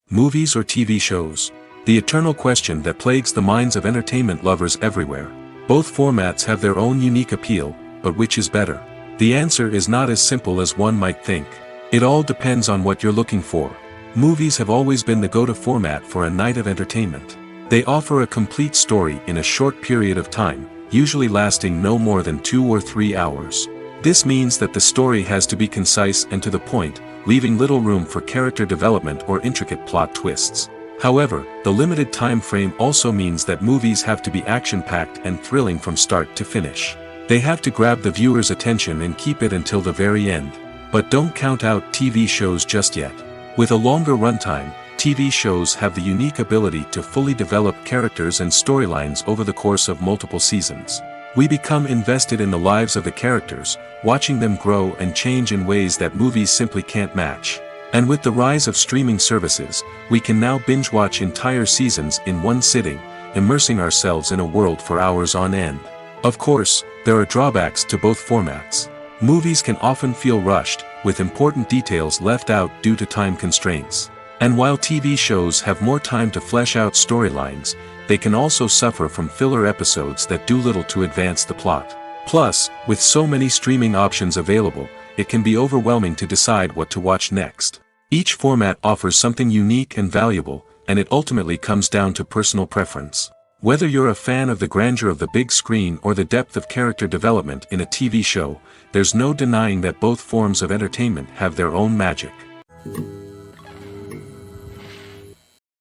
Movies or TV shows? The eternal question that plagues the minds of entertainment lovers everywhere. Both formats have their own unique appeal, but which is better? The answer is not as simple as one might think. It all depends on what you're looking for. Movies have always been the go-to format for a night of entertainment. They offer a complete story in a short period of time, usually lasting no more than 2 or 3 hours. This means that the story has to be concise and to the point, leaving little room for character development or intricate plot twists. However, the limited time frame also means that movies have to be action-packed and thrilling from start to finish. They have to grab the viewer's attention and keep it until the very end. But don't count out TV shows just yet. With a longer runtime, TV shows have the unique ability to fully develop characters and storylines over the course of multiple seasons. We become invested in the lives of the characters, watching them grow and change in ways that movies simply can't match. And with the rise of streaming services, we can now binge-watch entire seasons in one sitting, immersing ourselves in a world for hours on end. Of course, there are drawbacks to both formats. Movies can often feel rushed, with important details left out due to time constraints. And while TV shows have more time to flesh out storylines, they can also suffer from filler episodes that do little to advance the plot. Plus, with so many streaming options available, it can be overwhelming to decide what to watch next. Each format offers something unique and valuable, and it ultimately comes down to personal preference. Whether you're a fan of the grandeur of the big screen or the depth of character development in a TV show, there's no denying that both forms of entertainment have their own magic.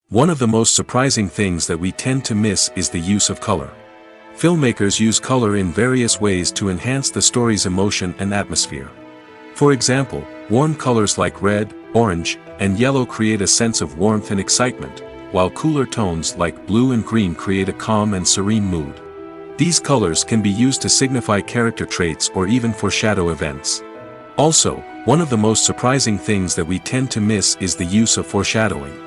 One of the most surprising things that we tend to miss is the use of color. Filmmakers use color in various ways to enhance the story's emotion and atmosphere. For example, warm colors like red, orange, and yellow create a sense of warmth and excitement, while cooler tones like blue and green create a calm and serene mood. These colors can be used to signify character traits or even foreshadow events. Also, one of the most surprising things that we tend to miss is the use of foreshadowing.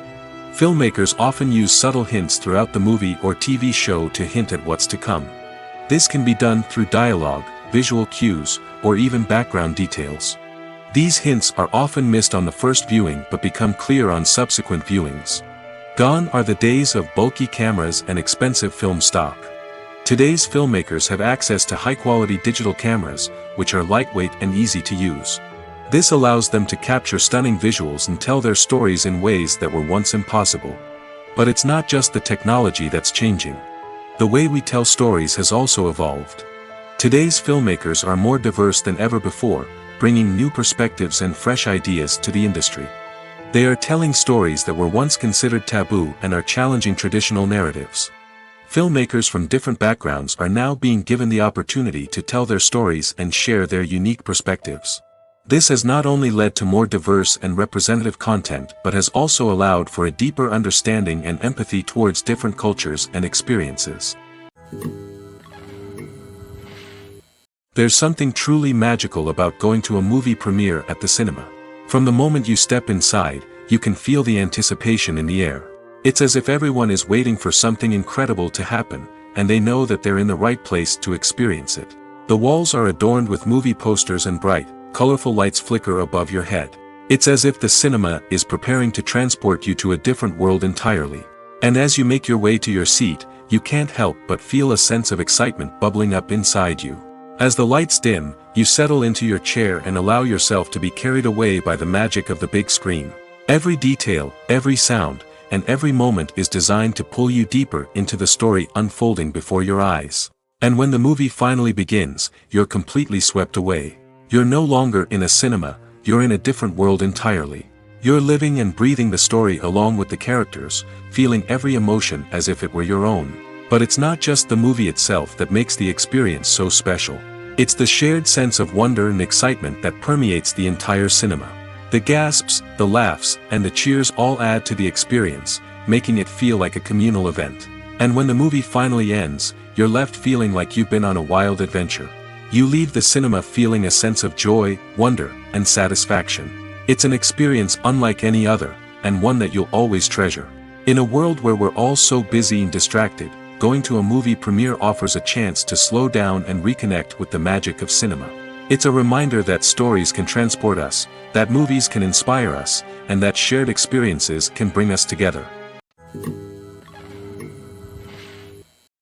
Filmmakers often use subtle hints throughout the movie or TV show to hint at what's to come. This can be done through dialogue, visual cues, or even background details. These hints are often missed on the first viewing but become clear on subsequent viewings. Gone are the days of bulky cameras and expensive film stock. Today's filmmakers have access to high-quality digital cameras, which are lightweight and easy to use. This allows them to capture stunning visuals and tell their stories in ways that were once impossible. But it's not just the technology that's changing. The way we tell stories has also evolved. Today's filmmakers are more diverse than ever before, bringing new perspectives and fresh ideas to the industry. They are telling stories that were once considered taboo and are challenging traditional narratives. Filmmakers from different backgrounds are now being given the opportunity to tell their stories and share their unique perspectives. This has not only led to more diverse and representative content but has also allowed for a deeper understanding and empathy towards different cultures and experiences. There's something truly magical about going to a movie premiere at the cinema. From the moment you step inside, you can feel the anticipation in the air. It's as if everyone is waiting for something incredible to happen, and they know that they're in the right place to experience it. The walls are adorned with movie posters and bright, colorful lights flicker above your head. It's as if the cinema is preparing to transport you to a different world entirely. And as you make your way to your seat, you can't help but feel a sense of excitement bubbling up inside you. As the lights dim, you settle into your chair and allow yourself to be carried away by the magic of the big screen. Every detail, every sound, and every moment is designed to pull you deeper into the story unfolding before your eyes. And when the movie finally begins, you're completely swept away. You're no longer in a cinema, you're in a different world entirely. You're living and breathing the story along with the characters, feeling every emotion as if it were your own. But it's not just the movie itself that makes the experience so special. It's the shared sense of wonder and excitement that permeates the entire cinema. The gasps, the laughs, and the cheers all add to the experience, making it feel like a communal event. And when the movie finally ends, you're left feeling like you've been on a wild adventure. You leave the cinema feeling a sense of joy, wonder, and satisfaction. It's an experience unlike any other, and one that you'll always treasure. In a world where we're all so busy and distracted, going to a movie premiere offers a chance to slow down and reconnect with the magic of cinema. It's a reminder that stories can transport us, that movies can inspire us, and that shared experiences can bring us together.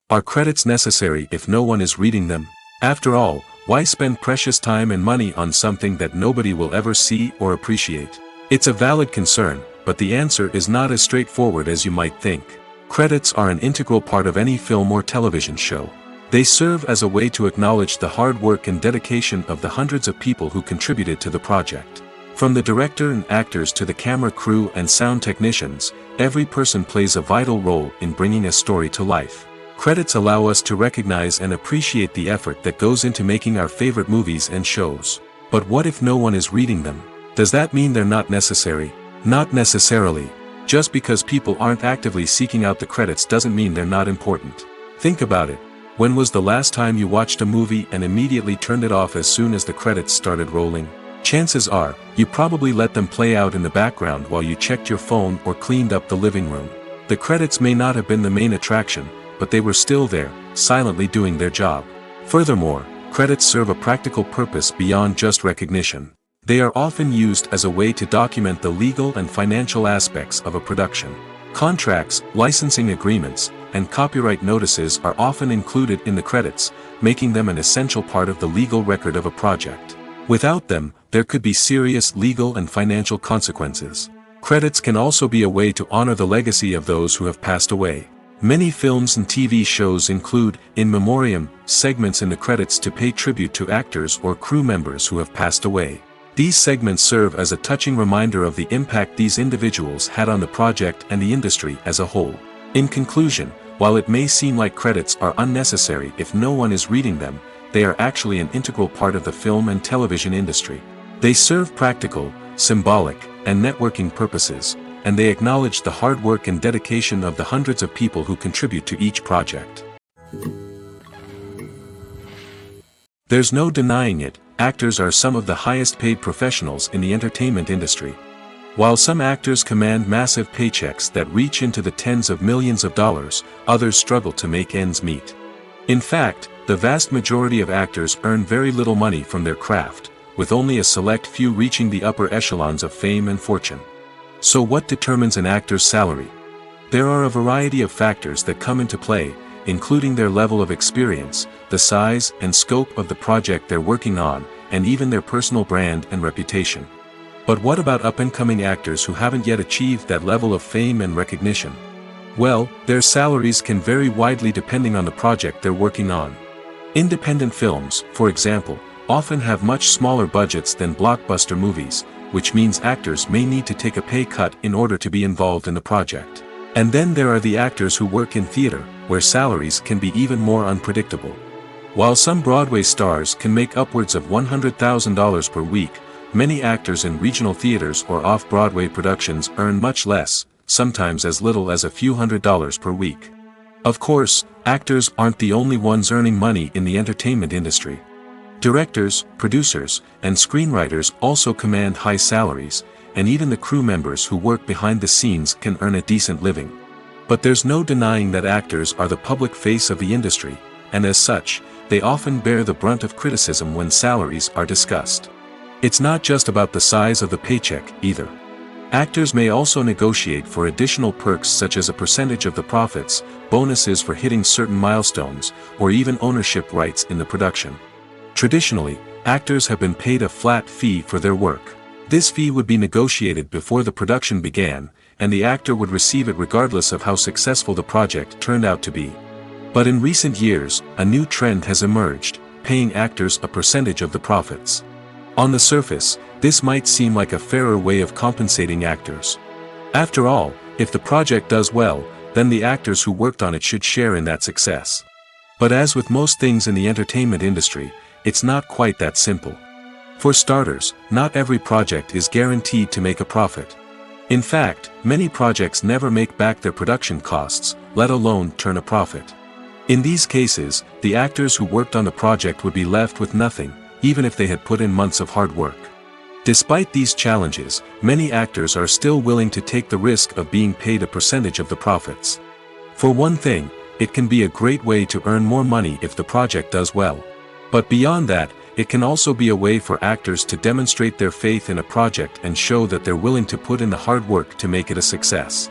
Are credits necessary if no one is reading them? After all, why spend precious time and money on something that nobody will ever see or appreciate? It's a valid concern, but the answer is not as straightforward as you might think. Credits are an integral part of any film or television show. They serve as a way to acknowledge the hard work and dedication of the hundreds of people who contributed to the project. From the director and actors to the camera crew and sound technicians, every person plays a vital role in bringing a story to life. Credits allow us to recognize and appreciate the effort that goes into making our favorite movies and shows. But what if no one is reading them? Does that mean they're not necessary? Not necessarily. Just because people aren't actively seeking out the credits doesn't mean they're not important. Think about it. When was the last time you watched a movie and immediately turned it off as soon as the credits started rolling? Chances are, you probably let them play out in the background while you checked your phone or cleaned up the living room. The credits may not have been the main attraction, but they were still there, silently doing their job. Furthermore, credits serve a practical purpose beyond just recognition. They are often used as a way to document the legal and financial aspects of a production. Contracts, licensing agreements, and copyright notices are often included in the credits, making them an essential part of the legal record of a project. Without them, there could be serious legal and financial consequences. Credits can also be a way to honor the legacy of those who have passed away. Many films and TV shows include, in memoriam, segments in the credits to pay tribute to actors or crew members who have passed away. These segments serve as a touching reminder of the impact these individuals had on the project and the industry as a whole. In conclusion, while it may seem like credits are unnecessary if no one is reading them, they are actually an integral part of the film and television industry. They serve practical, symbolic, and networking purposes, and they acknowledge the hard work and dedication of the hundreds of people who contribute to each project. There's no denying it, actors are some of the highest paid professionals in the entertainment industry. While some actors command massive paychecks that reach into the tens of millions of dollars, others struggle to make ends meet. In fact, the vast majority of actors earn very little money from their craft, with only a select few reaching the upper echelons of fame and fortune. So what determines an actor's salary? There are a variety of factors that come into play, including their level of experience, the size and scope of the project they're working on, and even their personal brand and reputation. But what about up-and-coming actors who haven't yet achieved that level of fame and recognition? Well, their salaries can vary widely depending on the project they're working on. Independent films, for example, often have much smaller budgets than blockbuster movies, which means actors may need to take a pay cut in order to be involved in the project. And then there are the actors who work in theater, where salaries can be even more unpredictable. While some Broadway stars can make upwards of $100,000 per week, many actors in regional theaters or off-Broadway productions earn much less, sometimes as little as a few $100s per week. Of course, actors aren't the only ones earning money in the entertainment industry. Directors, producers, and screenwriters also command high salaries, and even the crew members who work behind the scenes can earn a decent living. But there's no denying that actors are the public face of the industry, and as such, they often bear the brunt of criticism when salaries are discussed. It's not just about the size of the paycheck, either. Actors may also negotiate for additional perks such as a percentage of the profits, bonuses for hitting certain milestones, or even ownership rights in the production. Traditionally, actors have been paid a flat fee for their work. This fee would be negotiated before the production began, and the actor would receive it regardless of how successful the project turned out to be. But in recent years, a new trend has emerged, paying actors a percentage of the profits. On the surface, this might seem like a fairer way of compensating actors. After all, if the project does well, then the actors who worked on it should share in that success. But as with most things in the entertainment industry, it's not quite that simple. For starters, not every project is guaranteed to make a profit. In fact, many projects never make back their production costs, let alone turn a profit. In these cases, the actors who worked on the project would be left with nothing, even if they had put in months of hard work. Despite these challenges, many actors are still willing to take the risk of being paid a percentage of the profits. For one thing, it can be a great way to earn more money if the project does well. But beyond that, it can also be a way for actors to demonstrate their faith in a project and show that they're willing to put in the hard work to make it a success.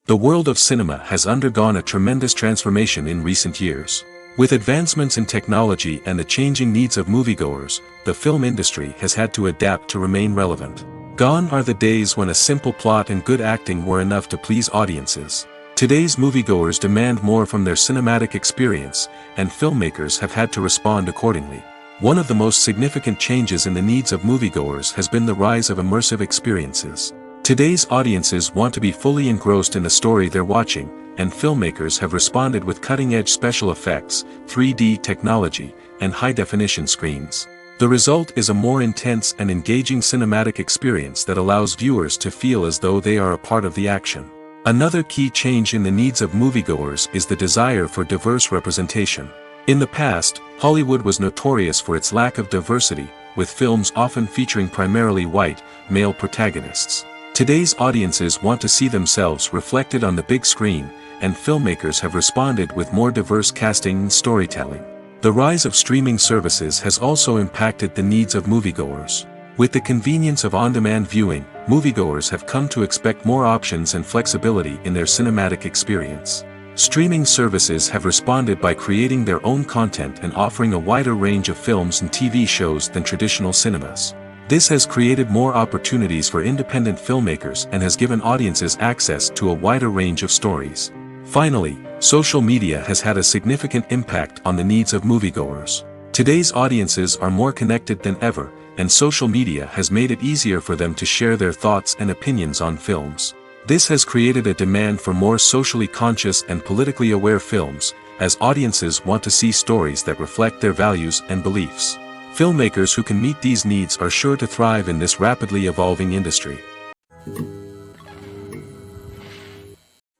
The world of cinema has undergone a tremendous transformation in recent years. With advancements in technology and the changing needs of moviegoers, the film industry has had to adapt to remain relevant. Gone are the days when a simple plot and good acting were enough to please audiences. Today's moviegoers demand more from their cinematic experience, and filmmakers have had to respond accordingly. One of the most significant changes in the needs of moviegoers has been the rise of immersive experiences. Today's audiences want to be fully engrossed in the story they're watching, and filmmakers have responded with cutting-edge special effects, 3D technology, and high-definition screens. The result is a more intense and engaging cinematic experience that allows viewers to feel as though they are a part of the action. Another key change in the needs of moviegoers is the desire for diverse representation. In the past, Hollywood was notorious for its lack of diversity, with films often featuring primarily white, male protagonists. Today's audiences want to see themselves reflected on the big screen, and filmmakers have responded with more diverse casting and storytelling. The rise of streaming services has also impacted the needs of moviegoers. With the convenience of on-demand viewing, moviegoers have come to expect more options and flexibility in their cinematic experience. Streaming services have responded by creating their own content and offering a wider range of films and TV shows than traditional cinemas. This has created more opportunities for independent filmmakers and has given audiences access to a wider range of stories. Finally, social media has had a significant impact on the needs of moviegoers. Today's audiences are more connected than ever, and social media has made it easier for them to share their thoughts and opinions on films. This has created a demand for more socially conscious and politically aware films, as audiences want to see stories that reflect their values and beliefs. Filmmakers who can meet these needs are sure to thrive in this rapidly evolving industry.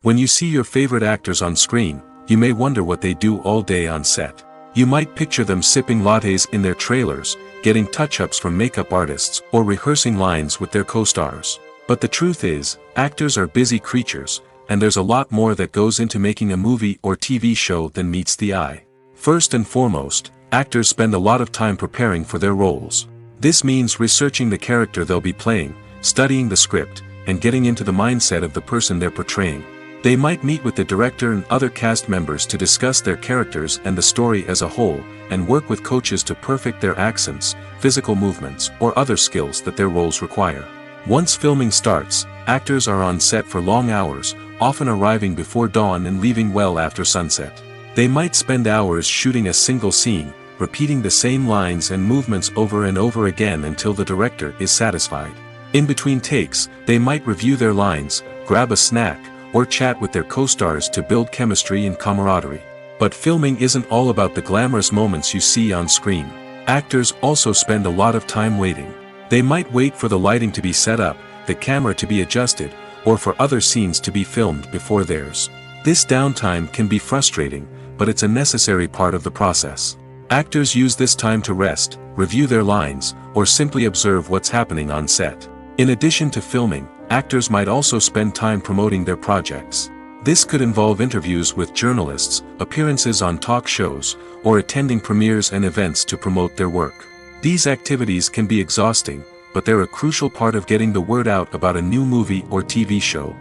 When you see your favorite actors on screen, you may wonder what they do all day on set. You might picture them sipping lattes in their trailers, getting touch-ups from makeup artists, or rehearsing lines with their co-stars. But the truth is, actors are busy creatures, and there's a lot more that goes into making a movie or TV show than meets the eye. First and foremost, actors spend a lot of time preparing for their roles. This means researching the character they'll be playing, studying the script, and getting into the mindset of the person they're portraying. They might meet with the director and other cast members to discuss their characters and the story as a whole, and work with coaches to perfect their accents, physical movements, or other skills that their roles require. Once filming starts, actors are on set for long hours, often arriving before dawn and leaving well after sunset. They might spend hours shooting a single scene, repeating the same lines and movements over and over again until the director is satisfied. In between takes, they might review their lines, grab a snack, or chat with their co-stars to build chemistry and camaraderie. But filming isn't all about the glamorous moments you see on screen. Actors also spend a lot of time waiting. They might wait for the lighting to be set up, the camera to be adjusted, or for other scenes to be filmed before theirs. This downtime can be frustrating, but it's a necessary part of the process. Actors use this time to rest, review their lines, or simply observe what's happening on set. In addition to filming, actors might also spend time promoting their projects. This could involve interviews with journalists, appearances on talk shows, or attending premieres and events to promote their work. These activities can be exhausting, but they're a crucial part of getting the word out about a new movie or TV show.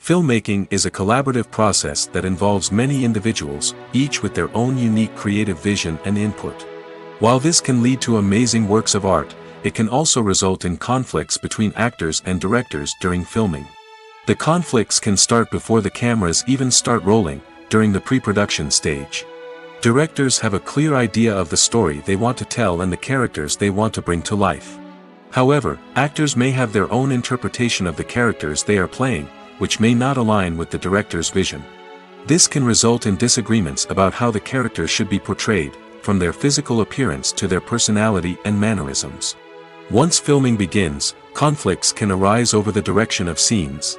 Filmmaking is a collaborative process that involves many individuals, each with their own unique creative vision and input. While this can lead to amazing works of art, it can also result in conflicts between actors and directors during filming. The conflicts can start before the cameras even start rolling, during the pre-production stage. Directors have a clear idea of the story they want to tell and the characters they want to bring to life. However, actors may have their own interpretation of the characters they are playing, which may not align with the director's vision. This can result in disagreements about how the characters should be portrayed, from their physical appearance to their personality and mannerisms. Once filming begins, conflicts can arise over the direction of scenes.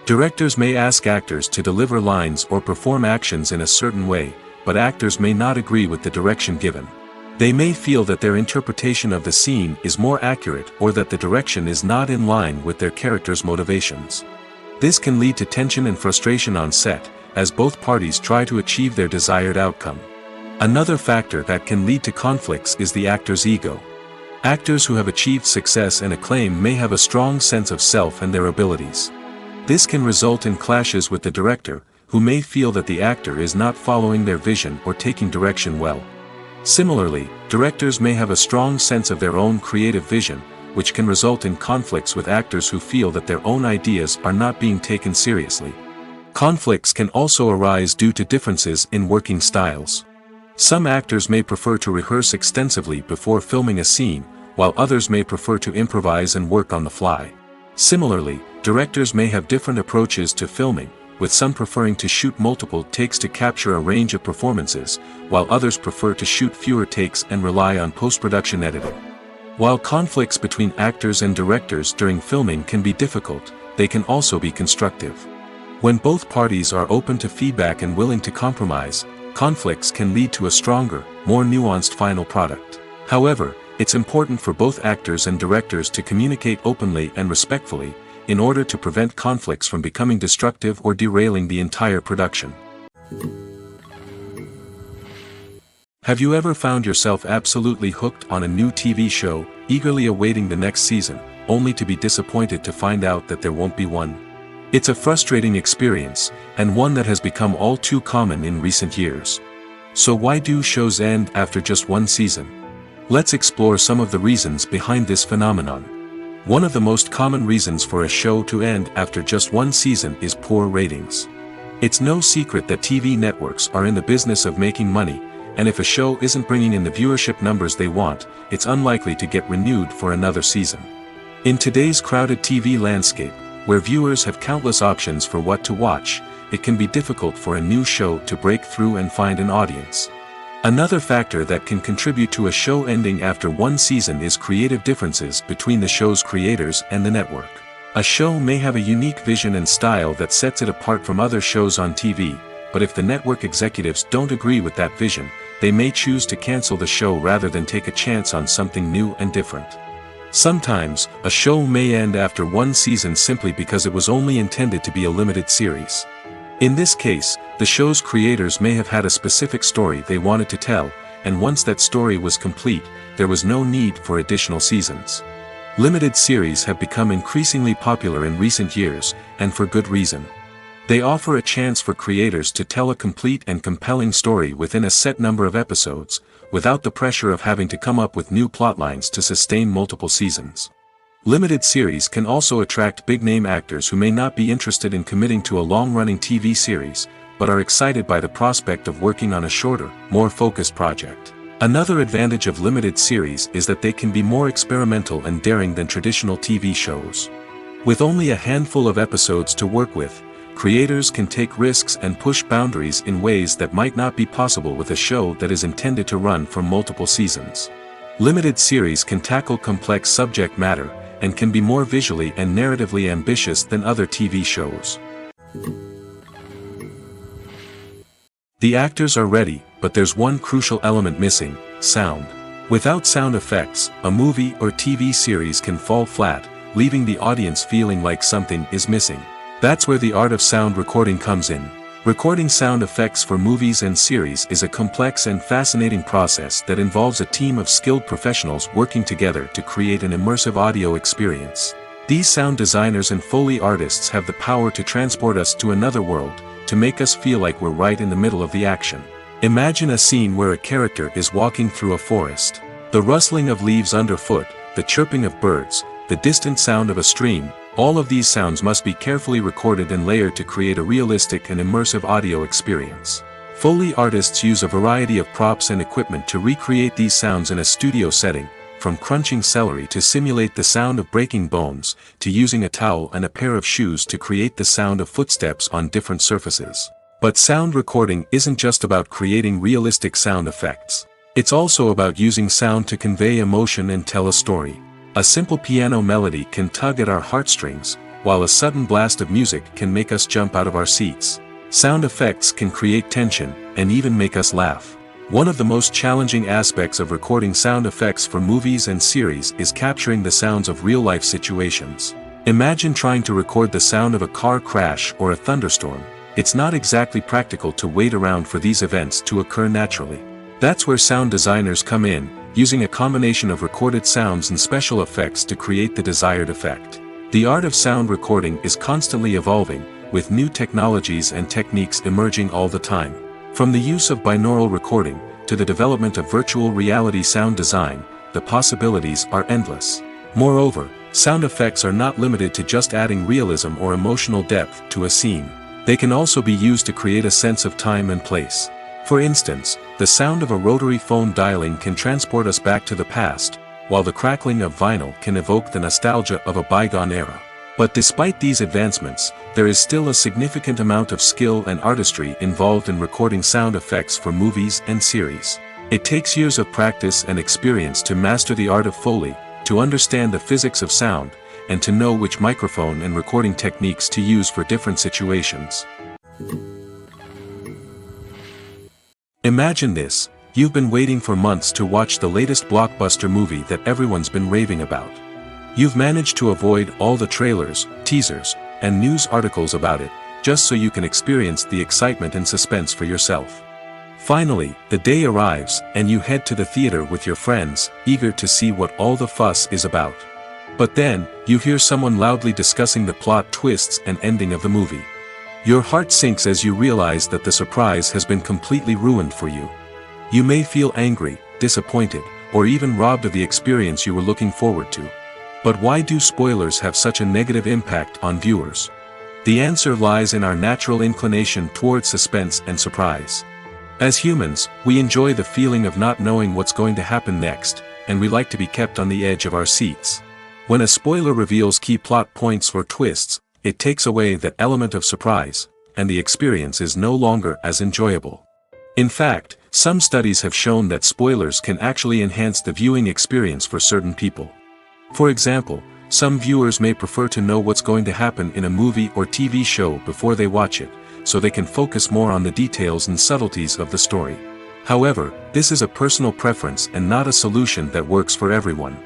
Directors may ask actors to deliver lines or perform actions in a certain way, but actors may not agree with the direction given. They may feel that their interpretation of the scene is more accurate or that the direction is not in line with their character's motivations. This can lead to tension and frustration on set, as both parties try to achieve their desired outcome. Another factor that can lead to conflicts is the actor's ego. Actors who have achieved success and acclaim may have a strong sense of self and their abilities. This can result in clashes with the director, who may feel that the actor is not following their vision or taking direction well. Similarly, directors may have a strong sense of their own creative vision, which can result in conflicts with actors who feel that their own ideas are not being taken seriously. Conflicts can also arise due to differences in working styles. Some actors may prefer to rehearse extensively before filming a scene, while others may prefer to improvise and work on the fly. Similarly, directors may have different approaches to filming, with some preferring to shoot multiple takes to capture a range of performances, while others prefer to shoot fewer takes and rely on post-production editing. While conflicts between actors and directors during filming can be difficult, they can also be constructive. When both parties are open to feedback and willing to compromise, conflicts can lead to a stronger, more nuanced final product. However, it's important for both actors and directors to communicate openly and respectfully, in order to prevent conflicts from becoming destructive or derailing the entire production. Have you ever found yourself absolutely hooked on a new TV show, eagerly awaiting the next season, only to be disappointed to find out that there won't be one? It's a frustrating experience, and one that has become all too common in recent years. So why do shows end after just one season? Let's explore some of the reasons behind this phenomenon. One of the most common reasons for a show to end after just one season is poor ratings. It's no secret that TV networks are in the business of making money, and if a show isn't bringing in the viewership numbers they want, it's unlikely to get renewed for another season. In today's crowded TV landscape, where viewers have countless options for what to watch, it can be difficult for a new show to break through and find an audience. Another factor that can contribute to a show ending after one season is creative differences between the show's creators and the network. A show may have a unique vision and style that sets it apart from other shows on TV, but if the network executives don't agree with that vision, they may choose to cancel the show rather than take a chance on something new and different. Sometimes, a show may end after one season simply because it was only intended to be a limited series. In this case, the show's creators may have had a specific story they wanted to tell, and once that story was complete, there was no need for additional seasons. Limited series have become increasingly popular in recent years, and for good reason. They offer a chance for creators to tell a complete and compelling story within a set number of episodes, without the pressure of having to come up with new plotlines to sustain multiple seasons. Limited series can also attract big-name actors who may not be interested in committing to a long-running TV series, but are excited by the prospect of working on a shorter, more focused project. Another advantage of limited series is that they can be more experimental and daring than traditional TV shows. With only a handful of episodes to work with, creators can take risks and push boundaries in ways that might not be possible with a show that is intended to run for multiple seasons. Limited series can tackle complex subject matter, and can be more visually and narratively ambitious than other TV shows. The actors are ready, but there's one crucial element missing: sound. Without sound effects, a movie or TV series can fall flat, leaving the audience feeling like something is missing. That's where the art of sound recording comes in. Recording sound effects for movies and series is a complex and fascinating process that involves a team of skilled professionals working together to create an immersive audio experience. These sound designers and Foley artists have the power to transport us to another world, to make us feel like we're right in the middle of the action. Imagine a scene where a character is walking through a forest. The rustling of leaves underfoot, the chirping of birds, the distant sound of a stream, all of these sounds must be carefully recorded and layered to create a realistic and immersive audio experience. Foley artists use a variety of props and equipment to recreate these sounds in a studio setting, from crunching celery to simulate the sound of breaking bones, to using a towel and a pair of shoes to create the sound of footsteps on different surfaces. But sound recording isn't just about creating realistic sound effects. It's also about using sound to convey emotion and tell a story. A simple piano melody can tug at our heartstrings, while a sudden blast of music can make us jump out of our seats. Sound effects can create tension, and even make us laugh. One of the most challenging aspects of recording sound effects for movies and series is capturing the sounds of real-life situations. Imagine trying to record the sound of a car crash or a thunderstorm. It's not exactly practical to wait around for these events to occur naturally. That's where sound designers come in, using a combination of recorded sounds and special effects to create the desired effect. The art of sound recording is constantly evolving, with new technologies and techniques emerging all the time. From the use of binaural recording, to the development of virtual reality sound design, the possibilities are endless. Moreover, sound effects are not limited to just adding realism or emotional depth to a scene. They can also be used to create a sense of time and place. For instance, the sound of a rotary phone dialing can transport us back to the past, while the crackling of vinyl can evoke the nostalgia of a bygone era. But despite these advancements, there is still a significant amount of skill and artistry involved in recording sound effects for movies and series. It takes years of practice and experience to master the art of Foley, to understand the physics of sound, and to know which microphone and recording techniques to use for different situations. Imagine this: you've been waiting for months to watch the latest blockbuster movie that everyone's been raving about. You've managed to avoid all the trailers, teasers, and news articles about it, just so you can experience the excitement and suspense for yourself. Finally, the day arrives, and you head to the theater with your friends, eager to see what all the fuss is about. But then, you hear someone loudly discussing the plot twists and ending of the movie. Your heart sinks as you realize that the surprise has been completely ruined for you. You may feel angry, disappointed, or even robbed of the experience you were looking forward to. But why do spoilers have such a negative impact on viewers? The answer lies in our natural inclination toward suspense and surprise. As humans, we enjoy the feeling of not knowing what's going to happen next, and we like to be kept on the edge of our seats. When a spoiler reveals key plot points or twists, it takes away that element of surprise, and the experience is no longer as enjoyable. In fact, some studies have shown that spoilers can actually enhance the viewing experience for certain people. For example, some viewers may prefer to know what's going to happen in a movie or TV show before they watch it, so they can focus more on the details and subtleties of the story. However, this is a personal preference and not a solution that works for everyone.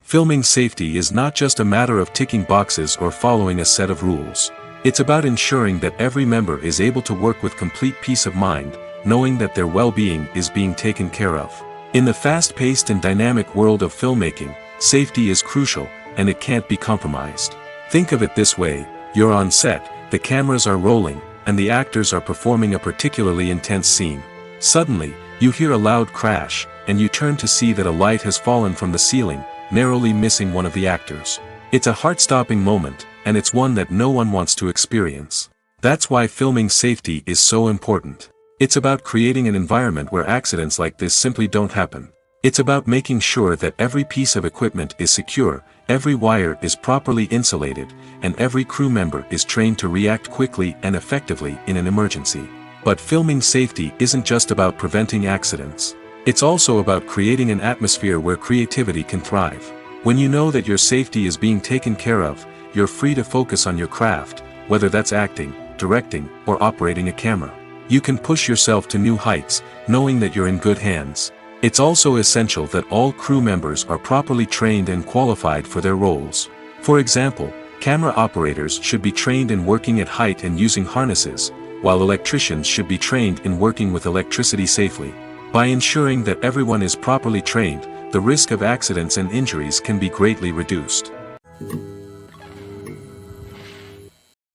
Filming safety is not just a matter of ticking boxes or following a set of rules. It's about ensuring that every member is able to work with complete peace of mind, knowing that their well-being is being taken care of. In the fast-paced and dynamic world of filmmaking, safety is crucial, and it can't be compromised. Think of it this way: you're on set, the cameras are rolling, and the actors are performing a particularly intense scene. Suddenly, you hear a loud crash, and you turn to see that a light has fallen from the ceiling, narrowly missing one of the actors. It's a heart-stopping moment, and it's one that no one wants to experience. That's why filming safety is so important. It's about creating an environment where accidents like this simply don't happen. It's about making sure that every piece of equipment is secure, every wire is properly insulated, and every crew member is trained to react quickly and effectively in an emergency. But filming safety isn't just about preventing accidents. It's also about creating an atmosphere where creativity can thrive. When you know that your safety is being taken care of, you're free to focus on your craft, whether that's acting, directing, or operating a camera. You can push yourself to new heights, knowing that you're in good hands. It's also essential that all crew members are properly trained and qualified for their roles. For example, camera operators should be trained in working at height and using harnesses, while electricians should be trained in working with electricity safely. By ensuring that everyone is properly trained, the risk of accidents and injuries can be greatly reduced.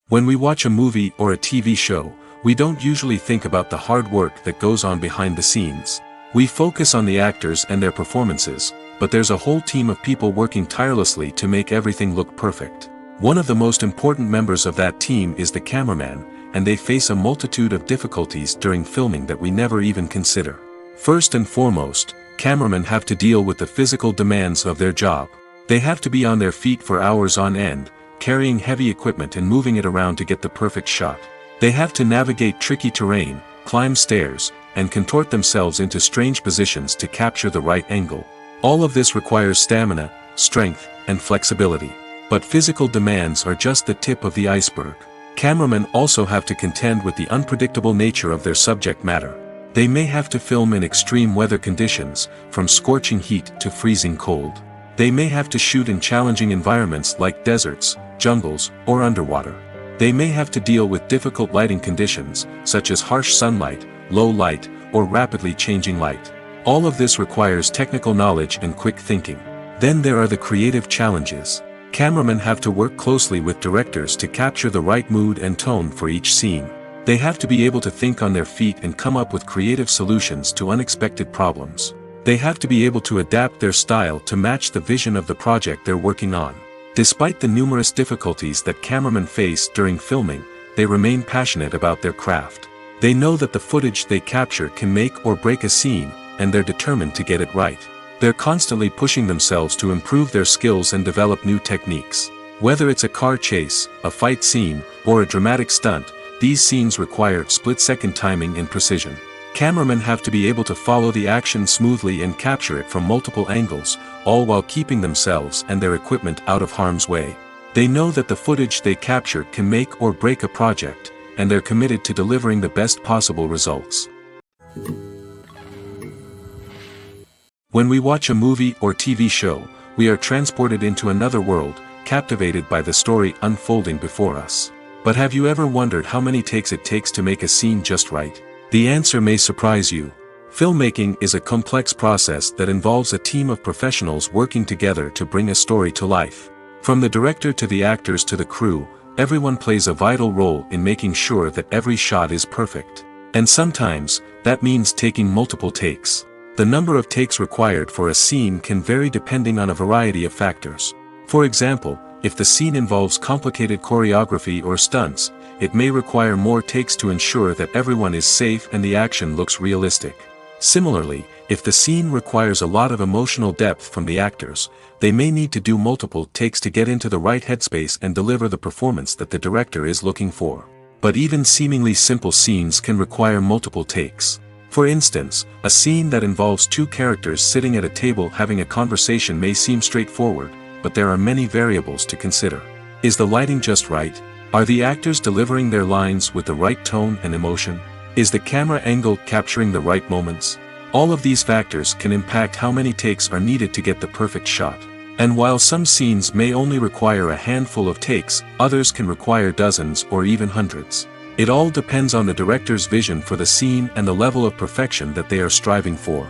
When we watch a movie or a TV show, we don't usually think about the hard work that goes on behind the scenes. We focus on the actors and their performances, but there's a whole team of people working tirelessly to make everything look perfect. One of the most important members of that team is the cameraman, and they face a multitude of difficulties during filming that we never even consider. First and foremost, cameramen have to deal with the physical demands of their job. They have to be on their feet for hours on end, carrying heavy equipment and moving it around to get the perfect shot. They have to navigate tricky terrain, climb stairs, and contort themselves into strange positions to capture the right angle. All of this requires stamina, strength, and flexibility. But physical demands are just the tip of the iceberg. Cameramen also have to contend with the unpredictable nature of their subject matter. They may have to film in extreme weather conditions, from scorching heat to freezing cold. They may have to shoot in challenging environments like deserts, jungles, or underwater. They may have to deal with difficult lighting conditions, such as harsh sunlight, low light, or rapidly changing light. All of this requires technical knowledge and quick thinking. Then there are the creative challenges. Cameramen have to work closely with directors to capture the right mood and tone for each scene. They have to be able to think on their feet and come up with creative solutions to unexpected problems. They have to be able to adapt their style to match the vision of the project they're working on. Despite the numerous difficulties that cameramen face during filming, they remain passionate about their craft. They know that the footage they capture can make or break a scene, and they're determined to get it right. They're constantly pushing themselves to improve their skills and develop new techniques. Whether it's a car chase, a fight scene, or a dramatic stunt, these scenes require split-second timing and precision. Cameramen have to be able to follow the action smoothly and capture it from multiple angles, all while keeping themselves and their equipment out of harm's way. They know that the footage they capture can make or break a project, and they're committed to delivering the best possible results. When we watch a movie or TV show, we are transported into another world, captivated by the story unfolding before us. But have you ever wondered how many takes it takes to make a scene just right? The answer may surprise you. Filmmaking is a complex process that involves a team of professionals working together to bring a story to life. From the director to the actors to the crew, everyone plays a vital role in making sure that every shot is perfect. And sometimes, that means taking multiple takes. The number of takes required for a scene can vary depending on a variety of factors. For example, if the scene involves complicated choreography or stunts, it may require more takes to ensure that everyone is safe and the action looks realistic. Similarly, if the scene requires a lot of emotional depth from the actors, they may need to do multiple takes to get into the right headspace and deliver the performance that the director is looking for. But even seemingly simple scenes can require multiple takes. For instance, a scene that involves two characters sitting at a table having a conversation may seem straightforward, but there are many variables to consider. Is the lighting just right? Are the actors delivering their lines with the right tone and emotion? Is the camera angle capturing the right moments? All of these factors can impact how many takes are needed to get the perfect shot. And while some scenes may only require a handful of takes, others can require dozens or even hundreds. It all depends on the director's vision for the scene and the level of perfection that they are striving for.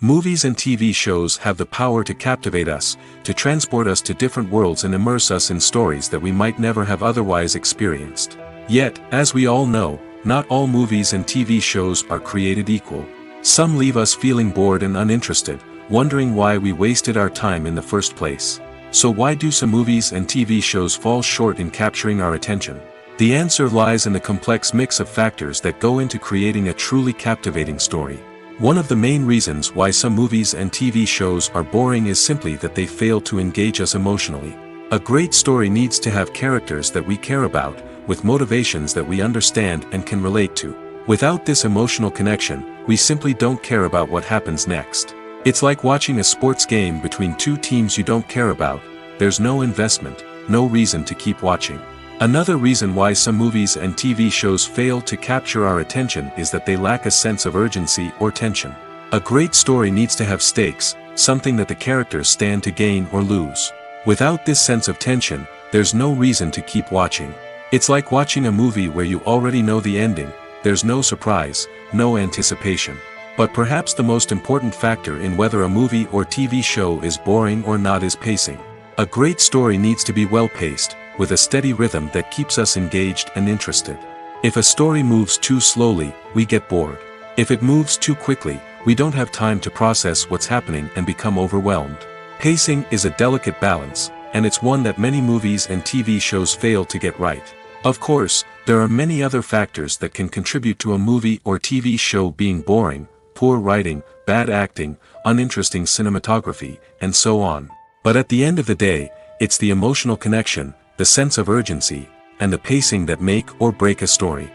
Movies and TV shows have the power to captivate us, to transport us to different worlds and immerse us in stories that we might never have otherwise experienced. Yet, as we all know, not all movies and TV shows are created equal. Some leave us feeling bored and uninterested, wondering why we wasted our time in the first place. So why do some movies and TV shows fall short in capturing our attention? The answer lies in the complex mix of factors that go into creating a truly captivating story. One of the main reasons why some movies and TV shows are boring is simply that they fail to engage us emotionally. A great story needs to have characters that we care about, with motivations that we understand and can relate to. Without this emotional connection, we simply don't care about what happens next. It's like watching a sports game between two teams you don't care about. There's no investment, no reason to keep watching. Another reason why some movies and TV shows fail to capture our attention is that they lack a sense of urgency or tension. A great story needs to have stakes, something that the characters stand to gain or lose. Without this sense of tension, there's no reason to keep watching. It's like watching a movie where you already know the ending. There's no surprise, no anticipation. But perhaps the most important factor in whether a movie or TV show is boring or not is pacing. A great story needs to be well-paced, with a steady rhythm that keeps us engaged and interested. If a story moves too slowly, we get bored. If it moves too quickly, we don't have time to process what's happening and become overwhelmed. Pacing is a delicate balance, and it's one that many movies and TV shows fail to get right. Of course, there are many other factors that can contribute to a movie or TV show being boring: poor writing, bad acting, uninteresting cinematography, and so on. But at the end of the day, it's the emotional connection, the sense of urgency, and the pacing that make or break a story.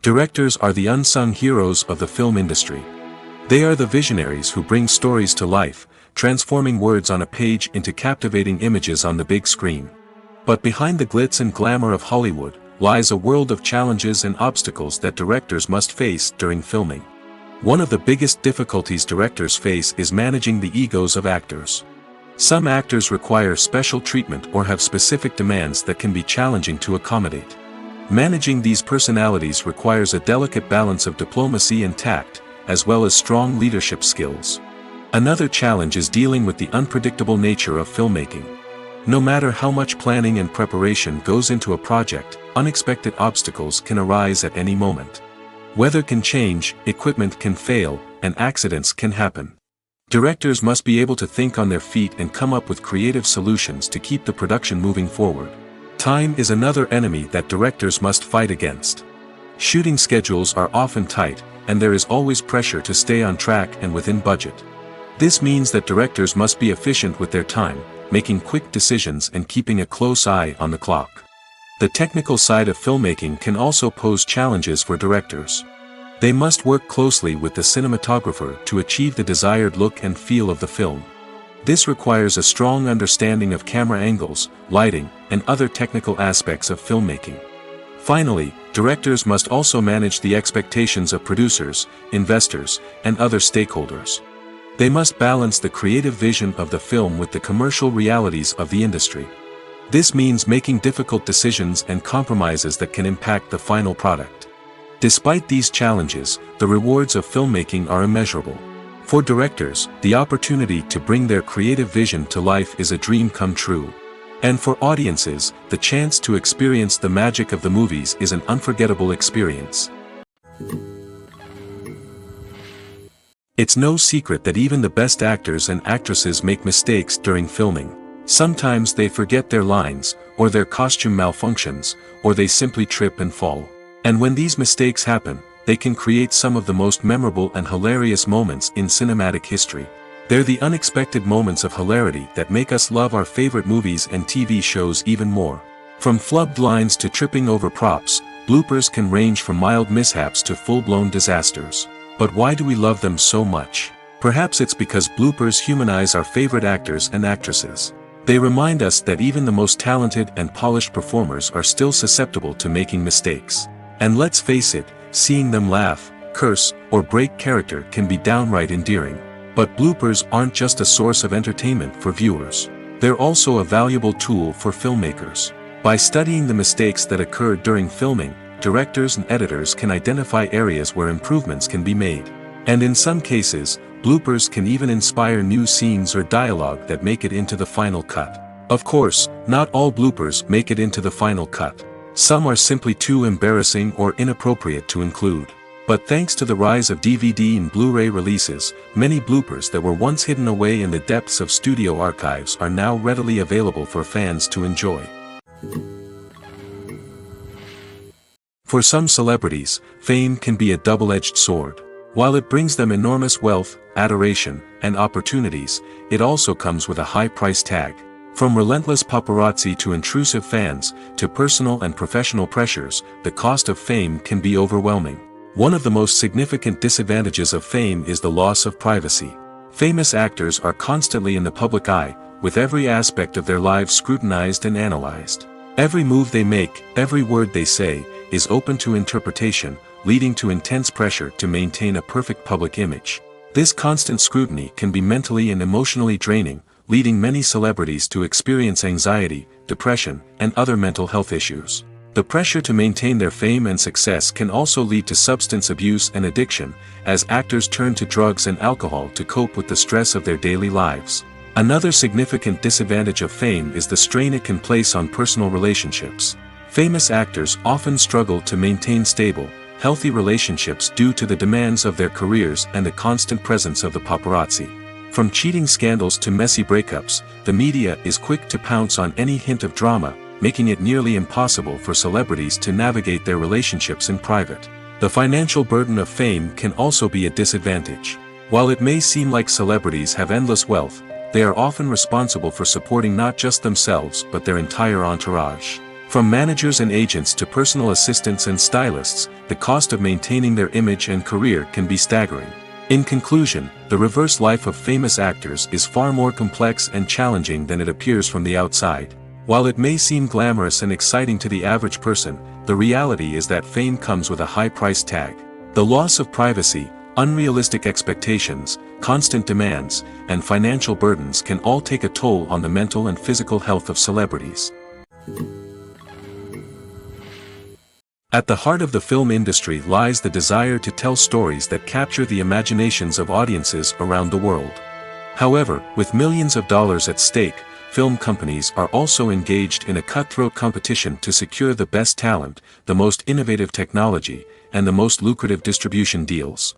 Directors are the unsung heroes of the film industry. They are the visionaries who bring stories to life, transforming words on a page into captivating images on the big screen. But behind the glitz and glamour of Hollywood lies a world of challenges and obstacles that directors must face during filming. One of the biggest difficulties directors face is managing the egos of actors. Some actors require special treatment or have specific demands that can be challenging to accommodate. Managing these personalities requires a delicate balance of diplomacy and tact, as well as strong leadership skills. Another challenge is dealing with the unpredictable nature of filmmaking. No matter how much planning and preparation goes into a project, unexpected obstacles can arise at any moment. Weather can change, equipment can fail, and accidents can happen. Directors must be able to think on their feet and come up with creative solutions to keep the production moving forward. Time is another enemy that directors must fight against. Shooting schedules are often tight, and there is always pressure to stay on track and within budget. This means that directors must be efficient with their time, making quick decisions and keeping a close eye on the clock. The technical side of filmmaking can also pose challenges for directors. They must work closely with the cinematographer to achieve the desired look and feel of the film. This requires a strong understanding of camera angles, lighting, and other technical aspects of filmmaking. Finally, directors must also manage the expectations of producers, investors, and other stakeholders. They must balance the creative vision of the film with the commercial realities of the industry. This means making difficult decisions and compromises that can impact the final product. Despite these challenges, the rewards of filmmaking are immeasurable. For directors, the opportunity to bring their creative vision to life is a dream come true. And for audiences, the chance to experience the magic of the movies is an unforgettable experience. It's no secret that even the best actors and actresses make mistakes during filming. Sometimes they forget their lines, or their costume malfunctions, or they simply trip and fall. And when these mistakes happen, they can create some of the most memorable and hilarious moments in cinematic history. They're the unexpected moments of hilarity that make us love our favorite movies and TV shows even more. From flubbed lines to tripping over props, bloopers can range from mild mishaps to full-blown disasters. But why do we love them so much? Perhaps it's because bloopers humanize our favorite actors and actresses. They remind us that even the most talented and polished performers are still susceptible to making mistakes. And let's face it, seeing them laugh, curse, or break character can be downright endearing. But bloopers aren't just a source of entertainment for viewers. They're also a valuable tool for filmmakers. By studying the mistakes that occurred during filming, directors and editors can identify areas where improvements can be made. And in some cases, bloopers can even inspire new scenes or dialogue that make it into the final cut. Of course, not all bloopers make it into the final cut. Some are simply too embarrassing or inappropriate to include. But thanks to the rise of DVD and Blu-ray releases, many bloopers that were once hidden away in the depths of studio archives are now readily available for fans to enjoy. For some celebrities, fame can be a double-edged sword. While it brings them enormous wealth, adoration, and opportunities, it also comes with a high price tag. From relentless paparazzi to intrusive fans, to personal and professional pressures, the cost of fame can be overwhelming. One of the most significant disadvantages of fame is the loss of privacy. Famous actors are constantly in the public eye, with every aspect of their lives scrutinized and analyzed. Every move they make, every word they say, is open to interpretation, leading to intense pressure to maintain a perfect public image. This constant scrutiny can be mentally and emotionally draining, leading many celebrities to experience anxiety, depression, and other mental health issues. The pressure to maintain their fame and success can also lead to substance abuse and addiction, as actors turn to drugs and alcohol to cope with the stress of their daily lives. Another significant disadvantage of fame is the strain it can place on personal relationships. Famous actors often struggle to maintain stable, healthy relationships due to the demands of their careers and the constant presence of the paparazzi. From cheating scandals to messy breakups, the media is quick to pounce on any hint of drama, making it nearly impossible for celebrities to navigate their relationships in private. The financial burden of fame can also be a disadvantage. While it may seem like celebrities have endless wealth, they are often responsible for supporting not just themselves but their entire entourage. From managers and agents to personal assistants and stylists, the cost of maintaining their image and career can be staggering. In conclusion, the reverse life of famous actors is far more complex and challenging than it appears from the outside. While it may seem glamorous and exciting to the average person, the reality is that fame comes with a high price tag. The loss of privacy, unrealistic expectations, constant demands, and financial burdens can all take a toll on the mental and physical health of celebrities. At the heart of the film industry lies the desire to tell stories that capture the imaginations of audiences around the world. However, with millions of dollars at stake, film companies are also engaged in a cutthroat competition to secure the best talent, the most innovative technology, and the most lucrative distribution deals.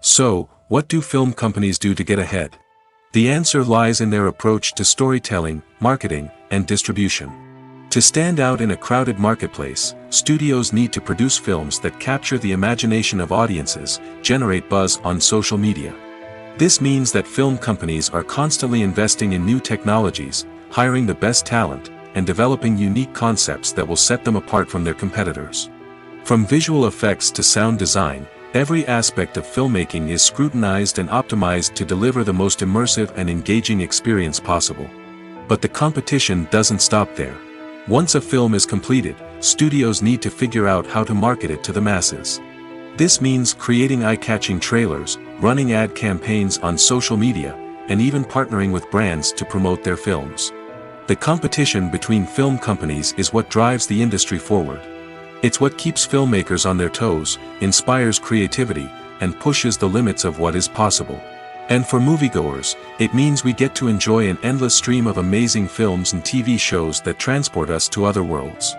So, what do film companies do to get ahead? The answer lies in their approach to storytelling, marketing, and distribution. To stand out in a crowded marketplace, studios need to produce films that capture the imagination of audiences, generate buzz on social media. This means that film companies are constantly investing in new technologies, hiring the best talent, and developing unique concepts that will set them apart from their competitors. From visual effects to sound design, every aspect of filmmaking is scrutinized and optimized to deliver the most immersive and engaging experience possible. But the competition doesn't stop there. Once a film is completed, studios need to figure out how to market it to the masses. This means creating eye-catching trailers, running ad campaigns on social media, and even partnering with brands to promote their films. The competition between film companies is what drives the industry forward. It's what keeps filmmakers on their toes, inspires creativity, and pushes the limits of what is possible. And for moviegoers, it means we get to enjoy an endless stream of amazing films and TV shows that transport us to other worlds.